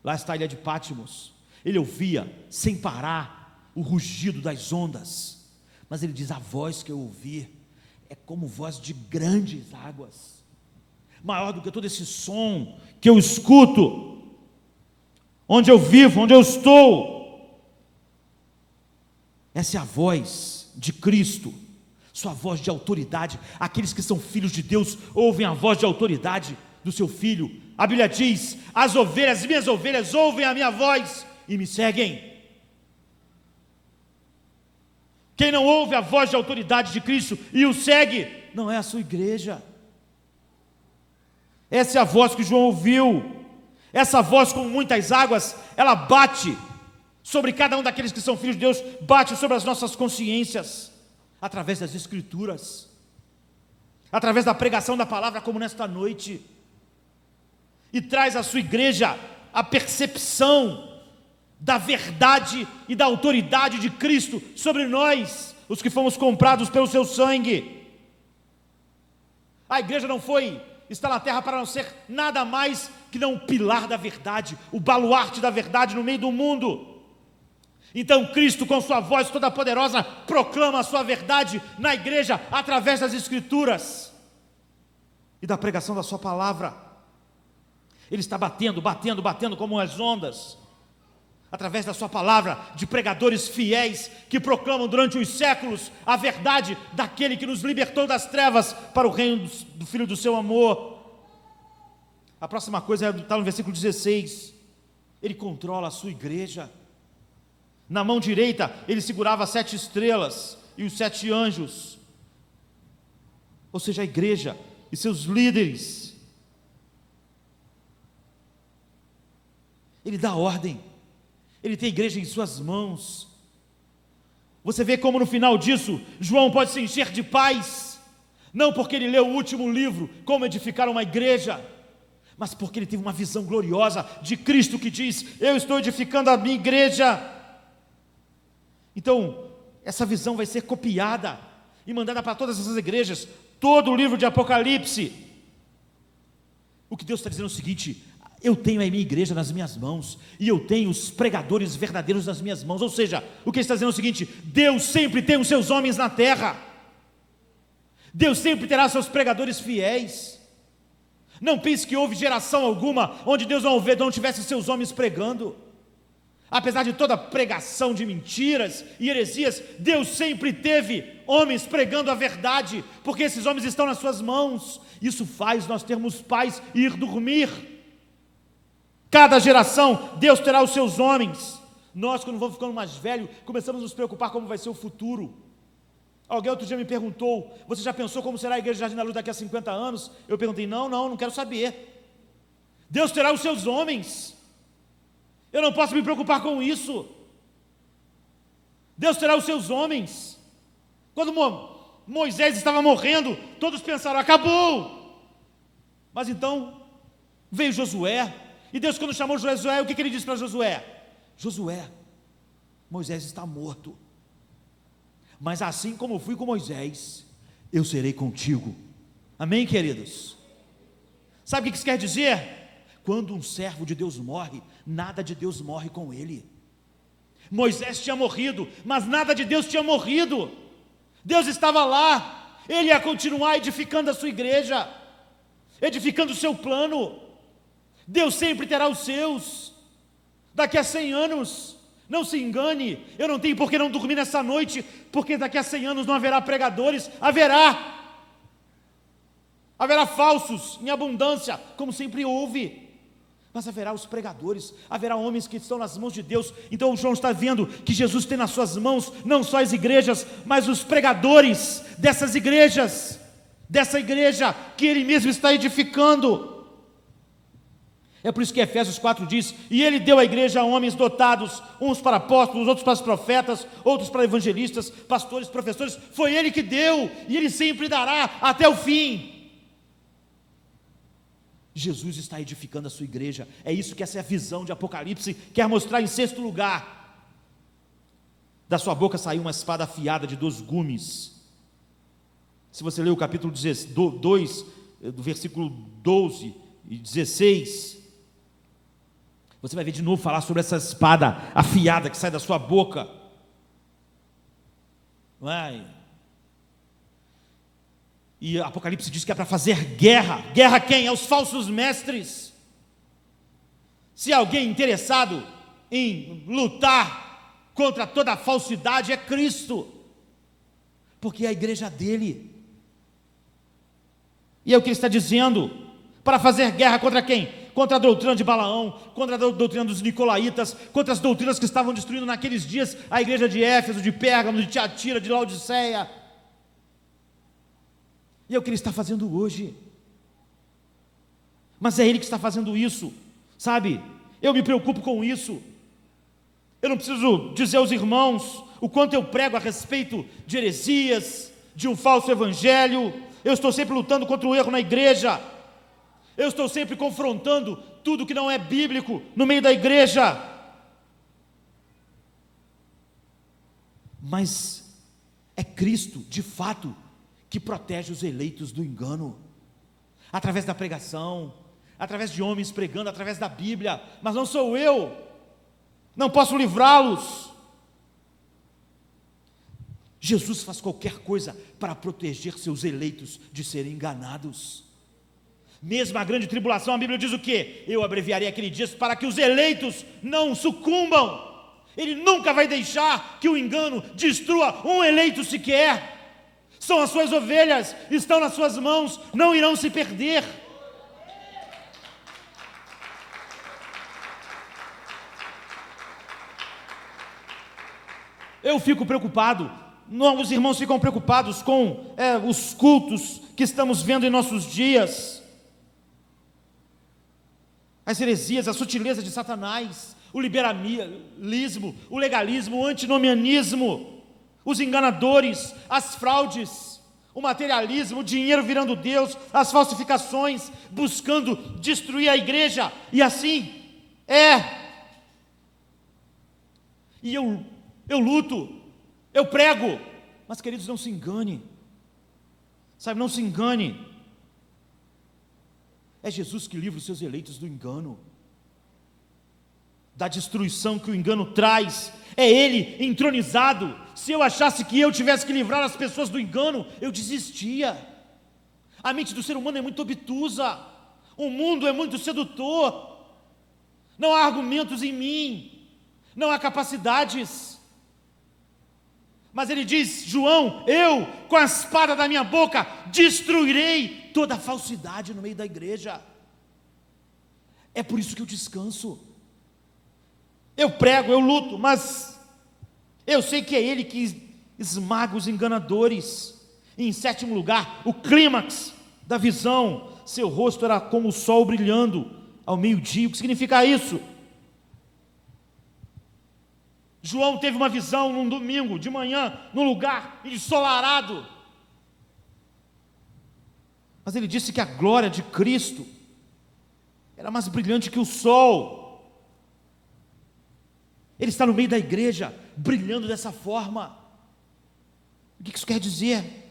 Lá está a ilha de Patmos. Ele ouvia, sem parar, o rugido das ondas, mas ele diz, a voz que eu ouvi é como voz de grandes águas, maior do que todo esse som que eu escuto, onde eu vivo, onde eu estou. Essa é a voz de Cristo, sua voz de autoridade. Aqueles que são filhos de Deus ouvem a voz de autoridade do seu Filho. A Bíblia diz, as minhas ovelhas ouvem a minha voz e me seguem. Quem não ouve a voz de autoridade de Cristo e o segue, não é a sua igreja. Essa é a voz que João ouviu. Essa voz, como muitas águas, ela bate sobre cada um daqueles que são filhos de Deus, bate sobre as nossas consciências, através das Escrituras, através da pregação da palavra, como nesta noite, e traz à sua igreja a percepção da verdade e da autoridade de Cristo sobre nós, os que fomos comprados pelo seu sangue. A igreja não está na terra para não ser nada mais que não um pilar da verdade, o baluarte da verdade no meio do mundo. Então Cristo, com sua voz toda poderosa, proclama a sua verdade na igreja, através das Escrituras e da pregação da sua palavra. Ele está batendo como as ondas, através da sua palavra, de pregadores fiéis, que proclamam durante os séculos a verdade daquele que nos libertou das trevas para o reino do Filho do seu amor. A próxima coisa está no versículo 16, ele controla a sua igreja. Na mão direita ele segurava 7 estrelas e os 7 anjos, ou seja, a igreja e seus líderes. Ele dá ordem, ele tem a igreja em suas mãos. Você vê como no final disso, João pode se encher de paz, não porque ele leu o último livro, como edificar uma igreja, mas porque ele teve uma visão gloriosa de Cristo que diz, eu estou edificando a minha igreja. Então, essa visão vai ser copiada e mandada para todas essas igrejas, todo o livro de Apocalipse. O que Deus está dizendo é o seguinte, eu tenho a minha igreja nas minhas mãos, e eu tenho os pregadores verdadeiros nas minhas mãos. Ou seja, o que ele está dizendo é o seguinte, Deus sempre tem os seus homens na terra, Deus sempre terá seus pregadores fiéis. Não pense que houve geração alguma onde Deus não tivesse seus homens pregando. Apesar de toda pregação de mentiras e heresias, Deus sempre teve homens pregando a verdade, porque esses homens estão nas suas mãos. Isso faz nós termos paz e ir dormir. Cada geração, Deus terá os seus homens. Nós, quando vamos ficando mais velhos, começamos a nos preocupar como vai ser o futuro. Alguém outro dia me perguntou, você já pensou como será a igreja de Jardim da Luz daqui a 50 anos? Eu perguntei, não quero saber. Deus terá os seus homens. Eu não posso me preocupar com isso. Deus terá os seus homens. Quando Moisés estava morrendo, todos pensaram, acabou. Mas então veio Josué, e Deus, quando chamou Josué, o que ele disse para Josué? Josué, Moisés está morto, mas assim como eu fui com Moisés, eu serei contigo. Amém, queridos? Sabe o que isso quer dizer? Quando um servo de Deus morre, nada de Deus morre com ele. Moisés tinha morrido, mas nada de Deus tinha morrido. Deus estava lá, Ele ia continuar edificando a sua igreja, edificando o seu plano. Deus sempre terá os seus. Daqui a 100 anos, não se engane, eu não tenho por que não dormir nessa noite, porque daqui a 100 anos não haverá pregadores, haverá falsos em abundância, como sempre houve, mas haverá os pregadores, haverá homens que estão nas mãos de Deus. Então o João está vendo que Jesus tem nas suas mãos não só as igrejas, mas os pregadores dessas igrejas, dessa igreja que ele mesmo está edificando. É por isso que Efésios 4 diz: e ele deu à igreja homens dotados, uns para apóstolos, outros para os profetas, outros para evangelistas, pastores, professores. Foi ele que deu, e ele sempre dará até o fim. Jesus está edificando a sua igreja. É isso que essa é a visão de Apocalipse quer mostrar. Em sexto lugar, da sua boca saiu uma espada afiada de 2 gumes. Se você ler o capítulo 2, do versículo 12 e 16, você vai ver de novo falar sobre essa espada afiada que sai da sua boca. Não é? E Apocalipse diz que é para fazer guerra. Guerra a quem? Aos falsos mestres. Se alguém interessado em lutar contra toda a falsidade é Cristo, porque é a igreja dele. E é o que ele está dizendo: para fazer guerra contra quem? Contra a doutrina de Balaão, contra a doutrina dos nicolaítas, contra as doutrinas que estavam destruindo naqueles dias a igreja de Éfeso, de Pérgamo, de Tiatira, de Laodiceia. E é o que ele está fazendo hoje. Mas é ele que está fazendo isso, sabe? Eu me preocupo com isso. Eu não preciso dizer aos irmãos o quanto eu prego a respeito de heresias, de um falso evangelho. Eu estou sempre lutando contra o erro na igreja. Eu estou sempre confrontando tudo que não é bíblico no meio da igreja. Mas é Cristo, de fato, que protege os eleitos do engano, através da pregação, através de homens pregando, através da Bíblia. Mas não sou eu, não posso livrá-los. Jesus faz qualquer coisa para proteger seus eleitos de serem enganados. Mesmo a grande tribulação, a Bíblia diz o quê? Eu abreviarei aquele dia para que os eleitos não sucumbam. Ele nunca vai deixar que o engano destrua um eleito sequer. São as suas ovelhas, estão nas suas mãos, não irão se perder. Eu fico preocupado, os irmãos ficam preocupados com os cultos que estamos vendo em nossos dias, as heresias, a sutileza de Satanás, o liberalismo, o legalismo, o antinomianismo, os enganadores, as fraudes, o materialismo, o dinheiro virando Deus, as falsificações, buscando destruir a igreja, e assim e eu luto, eu prego, mas queridos, não se engane, sabe, não se engane. É Jesus que livra os seus eleitos do engano, da destruição que o engano traz. É Ele entronizado. Se eu achasse que eu tivesse que livrar as pessoas do engano, eu desistia. A mente do ser humano é muito obtusa, o mundo é muito sedutor, não há argumentos em mim, não há capacidades. Mas ele diz: João, eu com a espada da minha boca destruirei toda a falsidade no meio da igreja. É por isso que eu descanso. Eu prego, eu luto, mas eu sei que é Ele que esmaga os enganadores. E em sétimo lugar, o clímax da visão: seu rosto era como o sol brilhando ao meio-dia. O que significa isso? João teve uma visão num domingo de manhã, num lugar ensolarado, mas ele disse que a glória de Cristo era mais brilhante que o sol. Ele está no meio da igreja, brilhando dessa forma. O que isso quer dizer?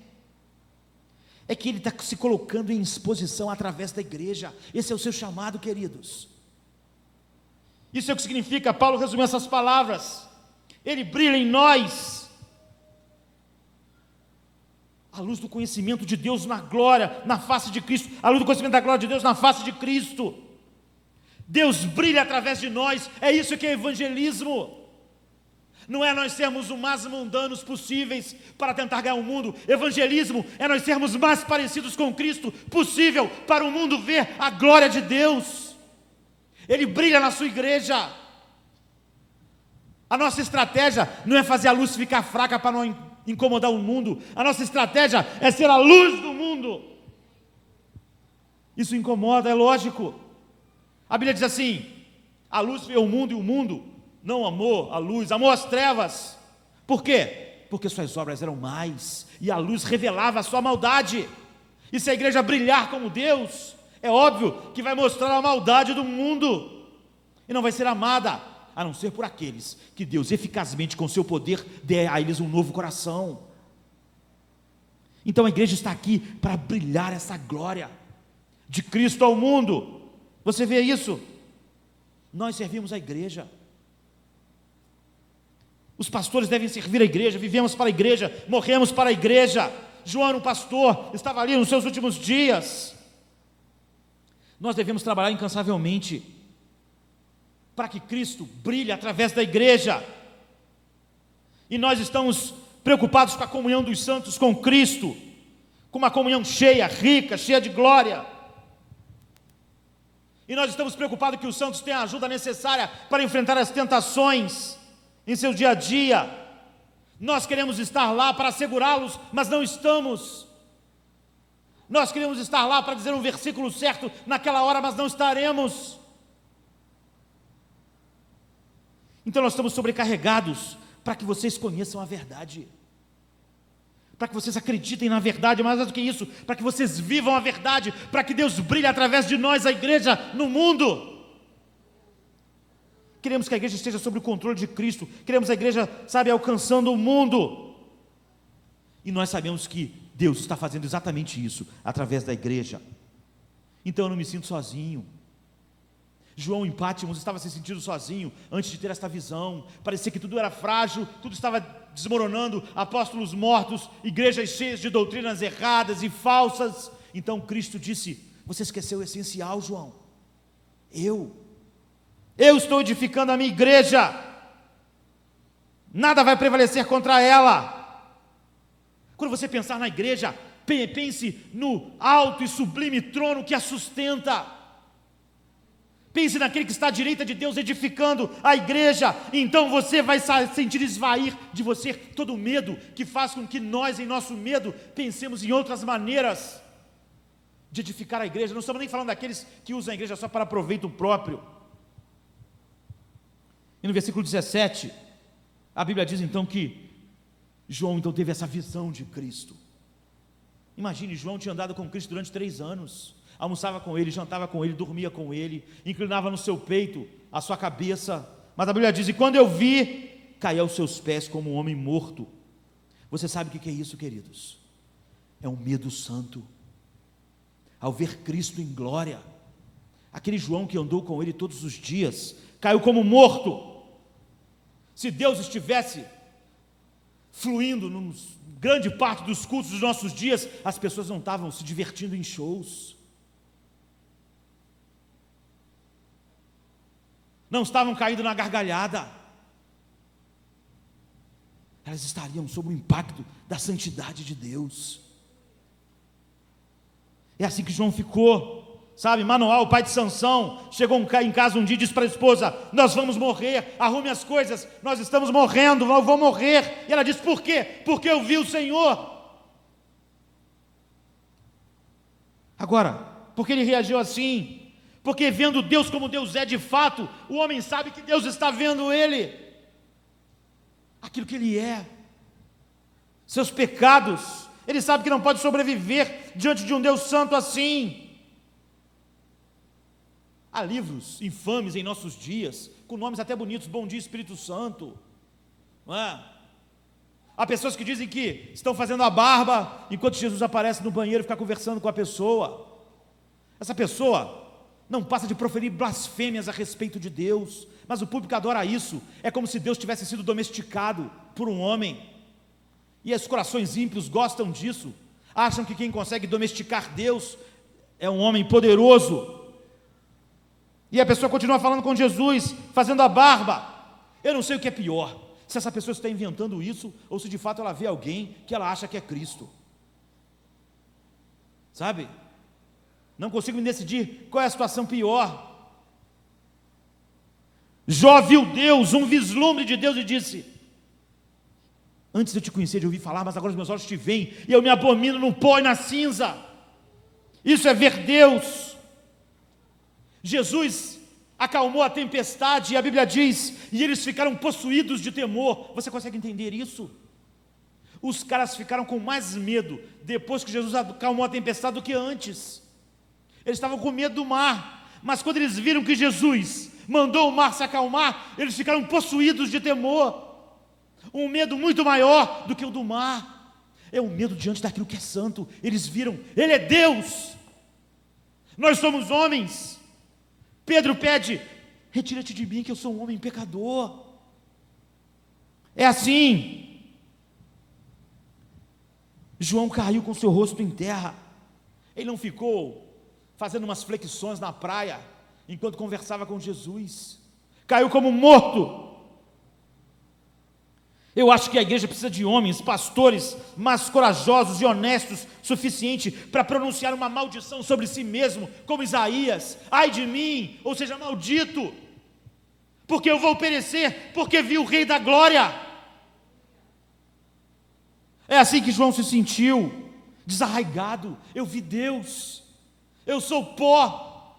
É que ele está se colocando em exposição através da igreja. Esse é o seu chamado, queridos. Isso é o que significa. Paulo resumiu essas palavras: Ele brilha em nós, a luz do conhecimento de Deus na glória, na face de Cristo, a luz do conhecimento da glória de Deus na face de Cristo. Deus brilha através de nós, é isso que é evangelismo. Não é nós sermos o mais mundanos possíveis para tentar ganhar o mundo. Evangelismo é nós sermos mais parecidos com Cristo possível para o mundo ver a glória de Deus. Ele brilha na sua igreja. A nossa estratégia não é fazer a luz ficar fraca para não incomodar o mundo. A nossa estratégia é ser a luz do mundo. Isso incomoda, é lógico. A Bíblia diz assim: a luz veio ao mundo e o mundo não amou a luz, amou as trevas. Por quê? Porque suas obras eram más e a luz revelava a sua maldade. E se a igreja brilhar como Deus, é óbvio que vai mostrar a maldade do mundo e não vai ser amada, a não ser por aqueles que Deus eficazmente com seu poder dê a eles um novo coração. Então a igreja está aqui para brilhar essa glória de Cristo ao mundo. Você vê isso? Nós servimos a igreja. Os pastores devem servir a igreja, vivemos para a igreja, morremos para a igreja. João era um pastor, estava ali nos seus últimos dias. Nós devemos trabalhar incansavelmente para que Cristo brilhe através da igreja. E nós estamos preocupados com a comunhão dos santos com Cristo, com uma comunhão cheia, rica, cheia de glória. E nós estamos preocupados que os santos tenham a ajuda necessária para enfrentar as tentações em seu dia a dia. Nós queremos estar lá para segurá-los, mas não estamos. Nós queremos estar lá para dizer um versículo certo naquela hora, mas não estaremos. Então nós estamos sobrecarregados para que vocês conheçam a verdade, para que vocês acreditem na verdade, mais do que isso, para que vocês vivam a verdade, para que Deus brilhe através de nós, a igreja, no mundo. Queremos que a igreja esteja sob o controle de Cristo, queremos a igreja, alcançando o mundo. E nós sabemos que Deus está fazendo exatamente isso, através da igreja. Então eu não me sinto sozinho. João em Pátimos estava se sentindo sozinho, antes de ter esta visão. Parecia que tudo era frágil, tudo estava desmoronando, apóstolos mortos, igrejas cheias de doutrinas erradas e falsas. Então Cristo disse: você esqueceu o essencial, João. Eu estou edificando a minha igreja, nada vai prevalecer contra ela. Quando você pensar na igreja, pense no alto e sublime trono que a sustenta. Pense naquele que está à direita de Deus edificando a igreja. Então você vai sentir esvair de você todo o medo, que faz com que nós, em nosso medo, pensemos em outras maneiras de edificar a igreja. Não estamos nem falando daqueles que usam a igreja só para proveito próprio. E no versículo 17, a Bíblia diz então que João então teve essa visão de Cristo. Imagine, João tinha andado com Cristo durante 3 anos, almoçava com ele, jantava com ele, dormia com ele, inclinava no seu peito a sua cabeça, mas a Bíblia diz: e quando eu vi, caí aos seus pés como um homem morto. Você sabe o que é isso, queridos? É um medo santo. Ao ver Cristo em glória, aquele João que andou com ele todos os dias, caiu como morto. Se Deus estivesse fluindo em grande parte dos cultos dos nossos dias, as pessoas não estavam se divertindo em shows, não estavam caindo na gargalhada, elas estariam sob o impacto da santidade de Deus. É assim que João ficou. Manoel, o pai de Sansão, chegou em casa um dia e disse para a esposa: nós vamos morrer, arrume as coisas, nós estamos morrendo, eu vou morrer. E ela disse: por quê? Porque eu vi o Senhor. Agora, por que ele reagiu assim? Porque vendo Deus como Deus é de fato, o homem sabe que Deus está vendo ele, aquilo que ele é, seus pecados. Ele sabe que não pode sobreviver diante de um Deus santo assim. Há livros infames em nossos dias, com nomes até bonitos: Bom Dia Espírito Santo, não é? Há pessoas que dizem que estão fazendo a barba, enquanto Jesus aparece no banheiro e fica conversando com a pessoa. Essa pessoa não passa de proferir blasfêmias a respeito de Deus, mas o público adora isso. É como se Deus tivesse sido domesticado por um homem, e os corações ímpios gostam disso, acham que quem consegue domesticar Deus é um homem poderoso. E a pessoa continua falando com Jesus, fazendo a barba. Eu não sei o que é pior, se essa pessoa está inventando isso, ou se de fato ela vê alguém que ela acha que é Cristo. Sabe? Não consigo me decidir qual é a situação pior. Jó viu Deus, um vislumbre de Deus, e disse: antes de eu te conhecer, de ouvir falar, mas agora os meus olhos te veem, e eu me abomino no pó e na cinza. Isso é ver Deus. Jesus acalmou a tempestade, e a Bíblia diz, e eles ficaram possuídos de temor. Você consegue entender isso? Os caras ficaram com mais medo depois que Jesus acalmou a tempestade do que antes. Eles estavam com medo do mar, mas quando eles viram que Jesus mandou o mar se acalmar, eles ficaram possuídos de temor. Um medo muito maior do que o do mar. É um medo diante daquilo que é santo. Eles viram, Ele é Deus, nós somos homens. Pedro pede: retira-te de mim, que eu sou um homem pecador. É assim. João caiu com seu rosto em terra. Ele não ficou fazendo umas flexões na praia enquanto conversava com Jesus. Caiu como morto. Eu acho que a igreja precisa de homens, pastores, mas corajosos e honestos, suficiente para pronunciar uma maldição sobre si mesmo, como Isaías: ai de mim, ou seja, maldito, porque eu vou perecer, porque vi o Rei da Glória. É assim que João se sentiu, desarraigado. Eu vi Deus, eu sou pó,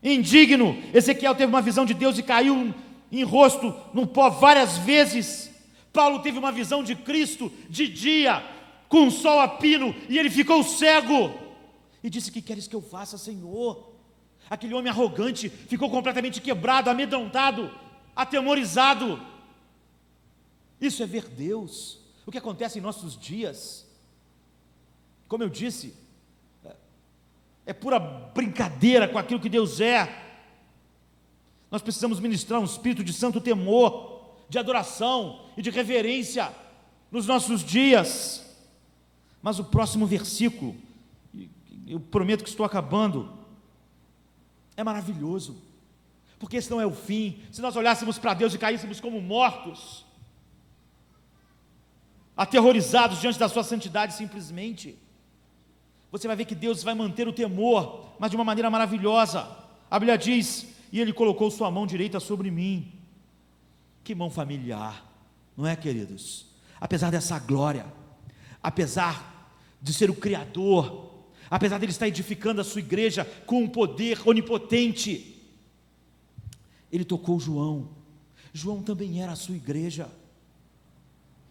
indigno. Ezequiel teve uma visão de Deus e caiu em rosto no pó várias vezes. Paulo teve uma visão de Cristo de dia, com o sol a pino, e ele ficou cego, e disse: que queres que eu faça, Senhor? Aquele homem arrogante ficou completamente quebrado, amedrontado, atemorizado. Isso é ver Deus. O que acontece em nossos dias, como eu disse, é pura brincadeira com aquilo que Deus é. Nós precisamos ministrar um espírito de santo temor, de adoração e de reverência nos nossos dias. Mas o próximo versículo, eu prometo que estou acabando, é maravilhoso, porque esse não é o fim. Se nós olhássemos para Deus e caíssemos como mortos, aterrorizados diante da sua santidade, simplesmente, você vai ver que Deus vai manter o temor, mas de uma maneira maravilhosa. A Bíblia diz: e Ele colocou sua mão direita sobre mim. Que mão familiar, não é, queridos? Apesar dessa glória, apesar de ser o Criador, apesar de Ele estar edificando a sua igreja com um poder onipotente, Ele tocou João. João também era a sua igreja.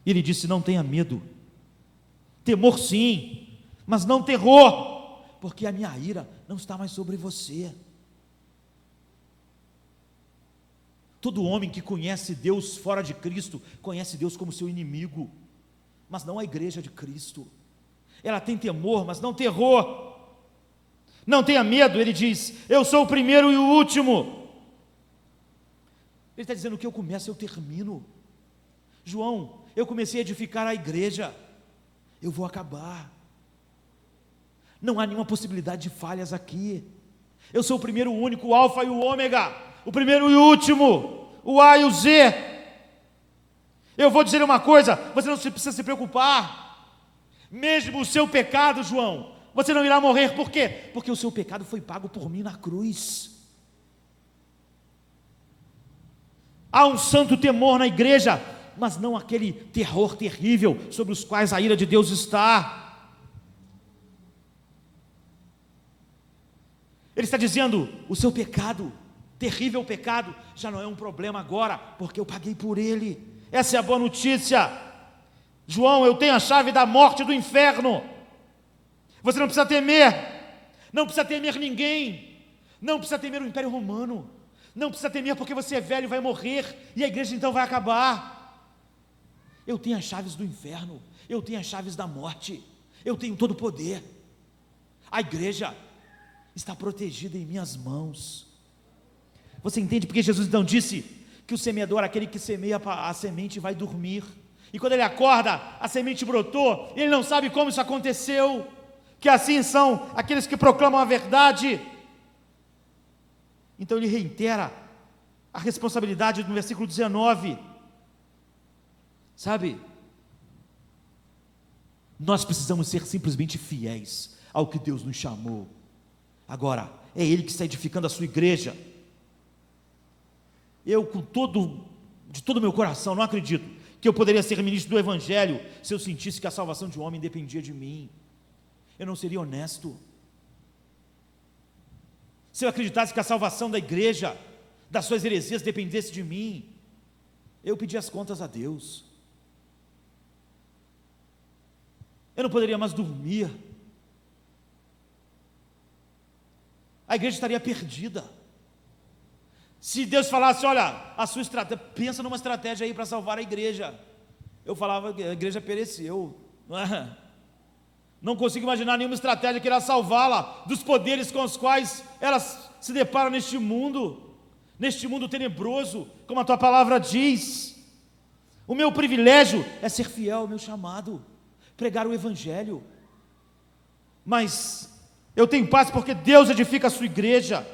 E Ele disse: não tenha medo. Temor sim, mas não terror, porque a minha ira não está mais sobre você. Todo homem que conhece Deus fora de Cristo, conhece Deus como seu inimigo, mas não a igreja de Cristo. Ela tem temor, mas não terror. Não tenha medo, ele diz: eu sou o primeiro e o último. Ele está dizendo: o que eu começo, eu termino. João, eu comecei a edificar a igreja, eu vou acabar. Não há nenhuma possibilidade de falhas aqui. Eu sou o primeiro, o único, o alfa e o ômega, o primeiro e o último, o A e o Z. Eu vou dizer uma coisa: você não precisa se preocupar. Mesmo o seu pecado, João, você não irá morrer. Por quê? Porque o seu pecado foi pago por mim na cruz. Há um santo temor na igreja, mas não aquele terror terrível sobre os quais a ira de Deus está. Ele está dizendo: o seu pecado, terrível pecado, já não é um problema agora, porque eu paguei por ele. Essa é a boa notícia. João, eu tenho a chave da morte e do inferno. Você não precisa temer, não precisa temer ninguém, não precisa temer o Império Romano, não precisa temer porque você é velho e vai morrer, e a igreja então vai acabar. Eu tenho as chaves do inferno, eu tenho as chaves da morte, eu tenho todo o poder. A igreja está protegida em minhas mãos. Você entende porque Jesus então disse que o semeador, aquele que semeia a semente, vai dormir, e quando ele acorda, a semente brotou, e ele não sabe como isso aconteceu. Que assim são aqueles que proclamam a verdade. Então ele reitera a responsabilidade no versículo 19, sabe? Nós precisamos ser simplesmente fiéis ao que Deus nos chamou. Agora, é Ele que está edificando a sua igreja. Eu, de todo o meu coração, não acredito que eu poderia ser ministro do Evangelho se eu sentisse que a salvação de um homem dependia de mim. Eu não seria honesto. Se eu acreditasse que a salvação da igreja, das suas heresias, dependesse de mim, eu pedia as contas a Deus. Eu não poderia mais dormir. A igreja estaria perdida. Se Deus falasse, olha, a sua estratégia, pensa numa estratégia aí para salvar a igreja. Eu falava que a igreja pereceu. Não consigo imaginar nenhuma estratégia que irá salvá-la dos poderes com os quais ela se depara neste mundo tenebroso, como a tua palavra diz. O meu privilégio é ser fiel ao meu chamado, pregar o Evangelho. Mas eu tenho paz porque Deus edifica a sua igreja,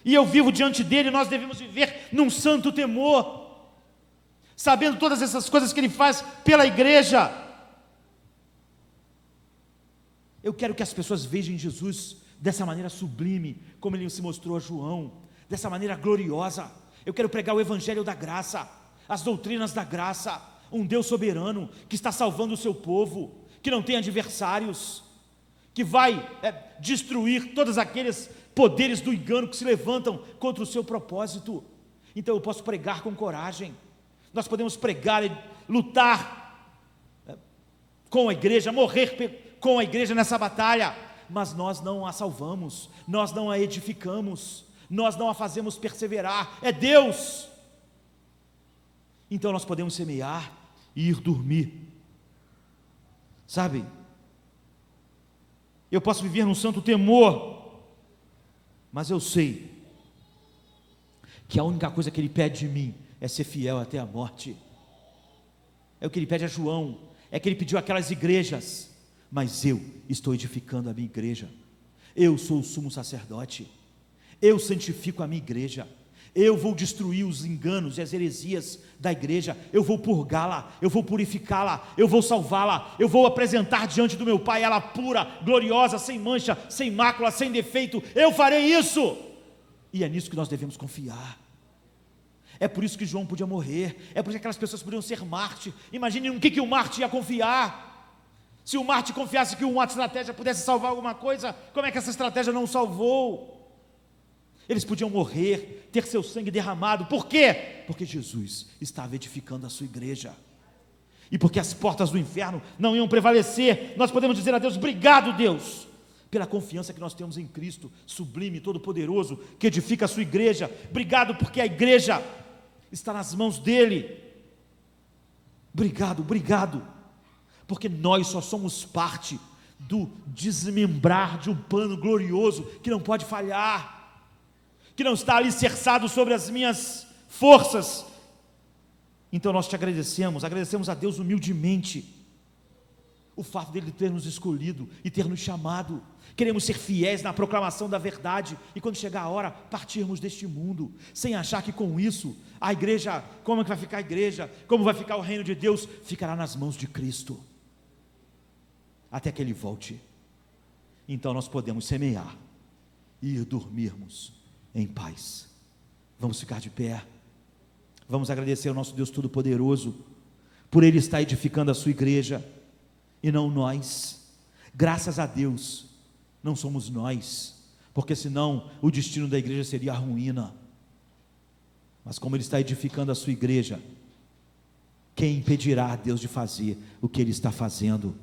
e eu vivo diante dele. Nós devemos viver num santo temor, sabendo todas essas coisas que ele faz pela igreja. Eu quero que as pessoas vejam Jesus dessa maneira sublime, como ele se mostrou a João, dessa maneira gloriosa. Eu quero pregar o Evangelho da graça, as doutrinas da graça, um Deus soberano que está salvando o seu povo, que não tem adversários, que vai destruir todos aqueles poderes do engano que se levantam contra o seu propósito. Então eu posso pregar com coragem. Nós podemos pregar e lutar com a igreja, morrer com a igreja nessa batalha, mas nós não a salvamos, nós não a edificamos, nós não a fazemos perseverar. É Deus. Então nós podemos semear e ir dormir, sabe? Eu posso viver num santo temor, mas eu sei que a única coisa que Ele pede de mim é ser fiel até a morte. É o que Ele pede a João, é que Ele pediu àquelas igrejas. Mas eu estou edificando a minha igreja. Eu sou o sumo sacerdote, eu santifico a minha igreja, eu vou destruir os enganos e as heresias da igreja, eu vou purgá-la, eu vou purificá-la, eu vou salvá-la, eu vou apresentar diante do meu Pai ela pura, gloriosa, sem mancha, sem mácula, sem defeito. Eu farei isso, e é nisso que nós devemos confiar. É por isso que João podia morrer, é por isso que aquelas pessoas podiam ser Marte. Imagine no que o Marte ia confiar. Se o Marte confiasse que uma estratégia pudesse salvar alguma coisa, como é que essa estratégia não salvou? Eles podiam morrer, ter seu sangue derramado. Por quê? Porque Jesus estava edificando a sua igreja, e porque as portas do inferno não iam prevalecer. Nós podemos dizer a Deus: obrigado, Deus, pela confiança que nós temos em Cristo, sublime, todo-poderoso, que edifica a sua igreja. Obrigado porque a igreja está nas mãos dEle. Obrigado, porque nós só somos parte do desmembrar de um plano glorioso que não pode falhar, que não está alicerçado sobre as minhas forças. Então nós te agradecemos a Deus humildemente, o fato dEle ter nos escolhido e ter nos chamado. Queremos ser fiéis na proclamação da verdade, e quando chegar a hora, partirmos deste mundo, sem achar que com isso, a igreja, como é que vai ficar a igreja, como vai ficar o reino de Deus, ficará nas mãos de Cristo, até que Ele volte. Então nós podemos semear e ir dormirmos em paz. Vamos ficar de pé, vamos agradecer ao nosso Deus Todo-Poderoso, por Ele estar edificando a sua igreja, e não nós. Graças a Deus, não somos nós, porque senão o destino da igreja seria a ruína. Mas como Ele está edificando a sua igreja, quem impedirá a Deus de fazer o que Ele está fazendo?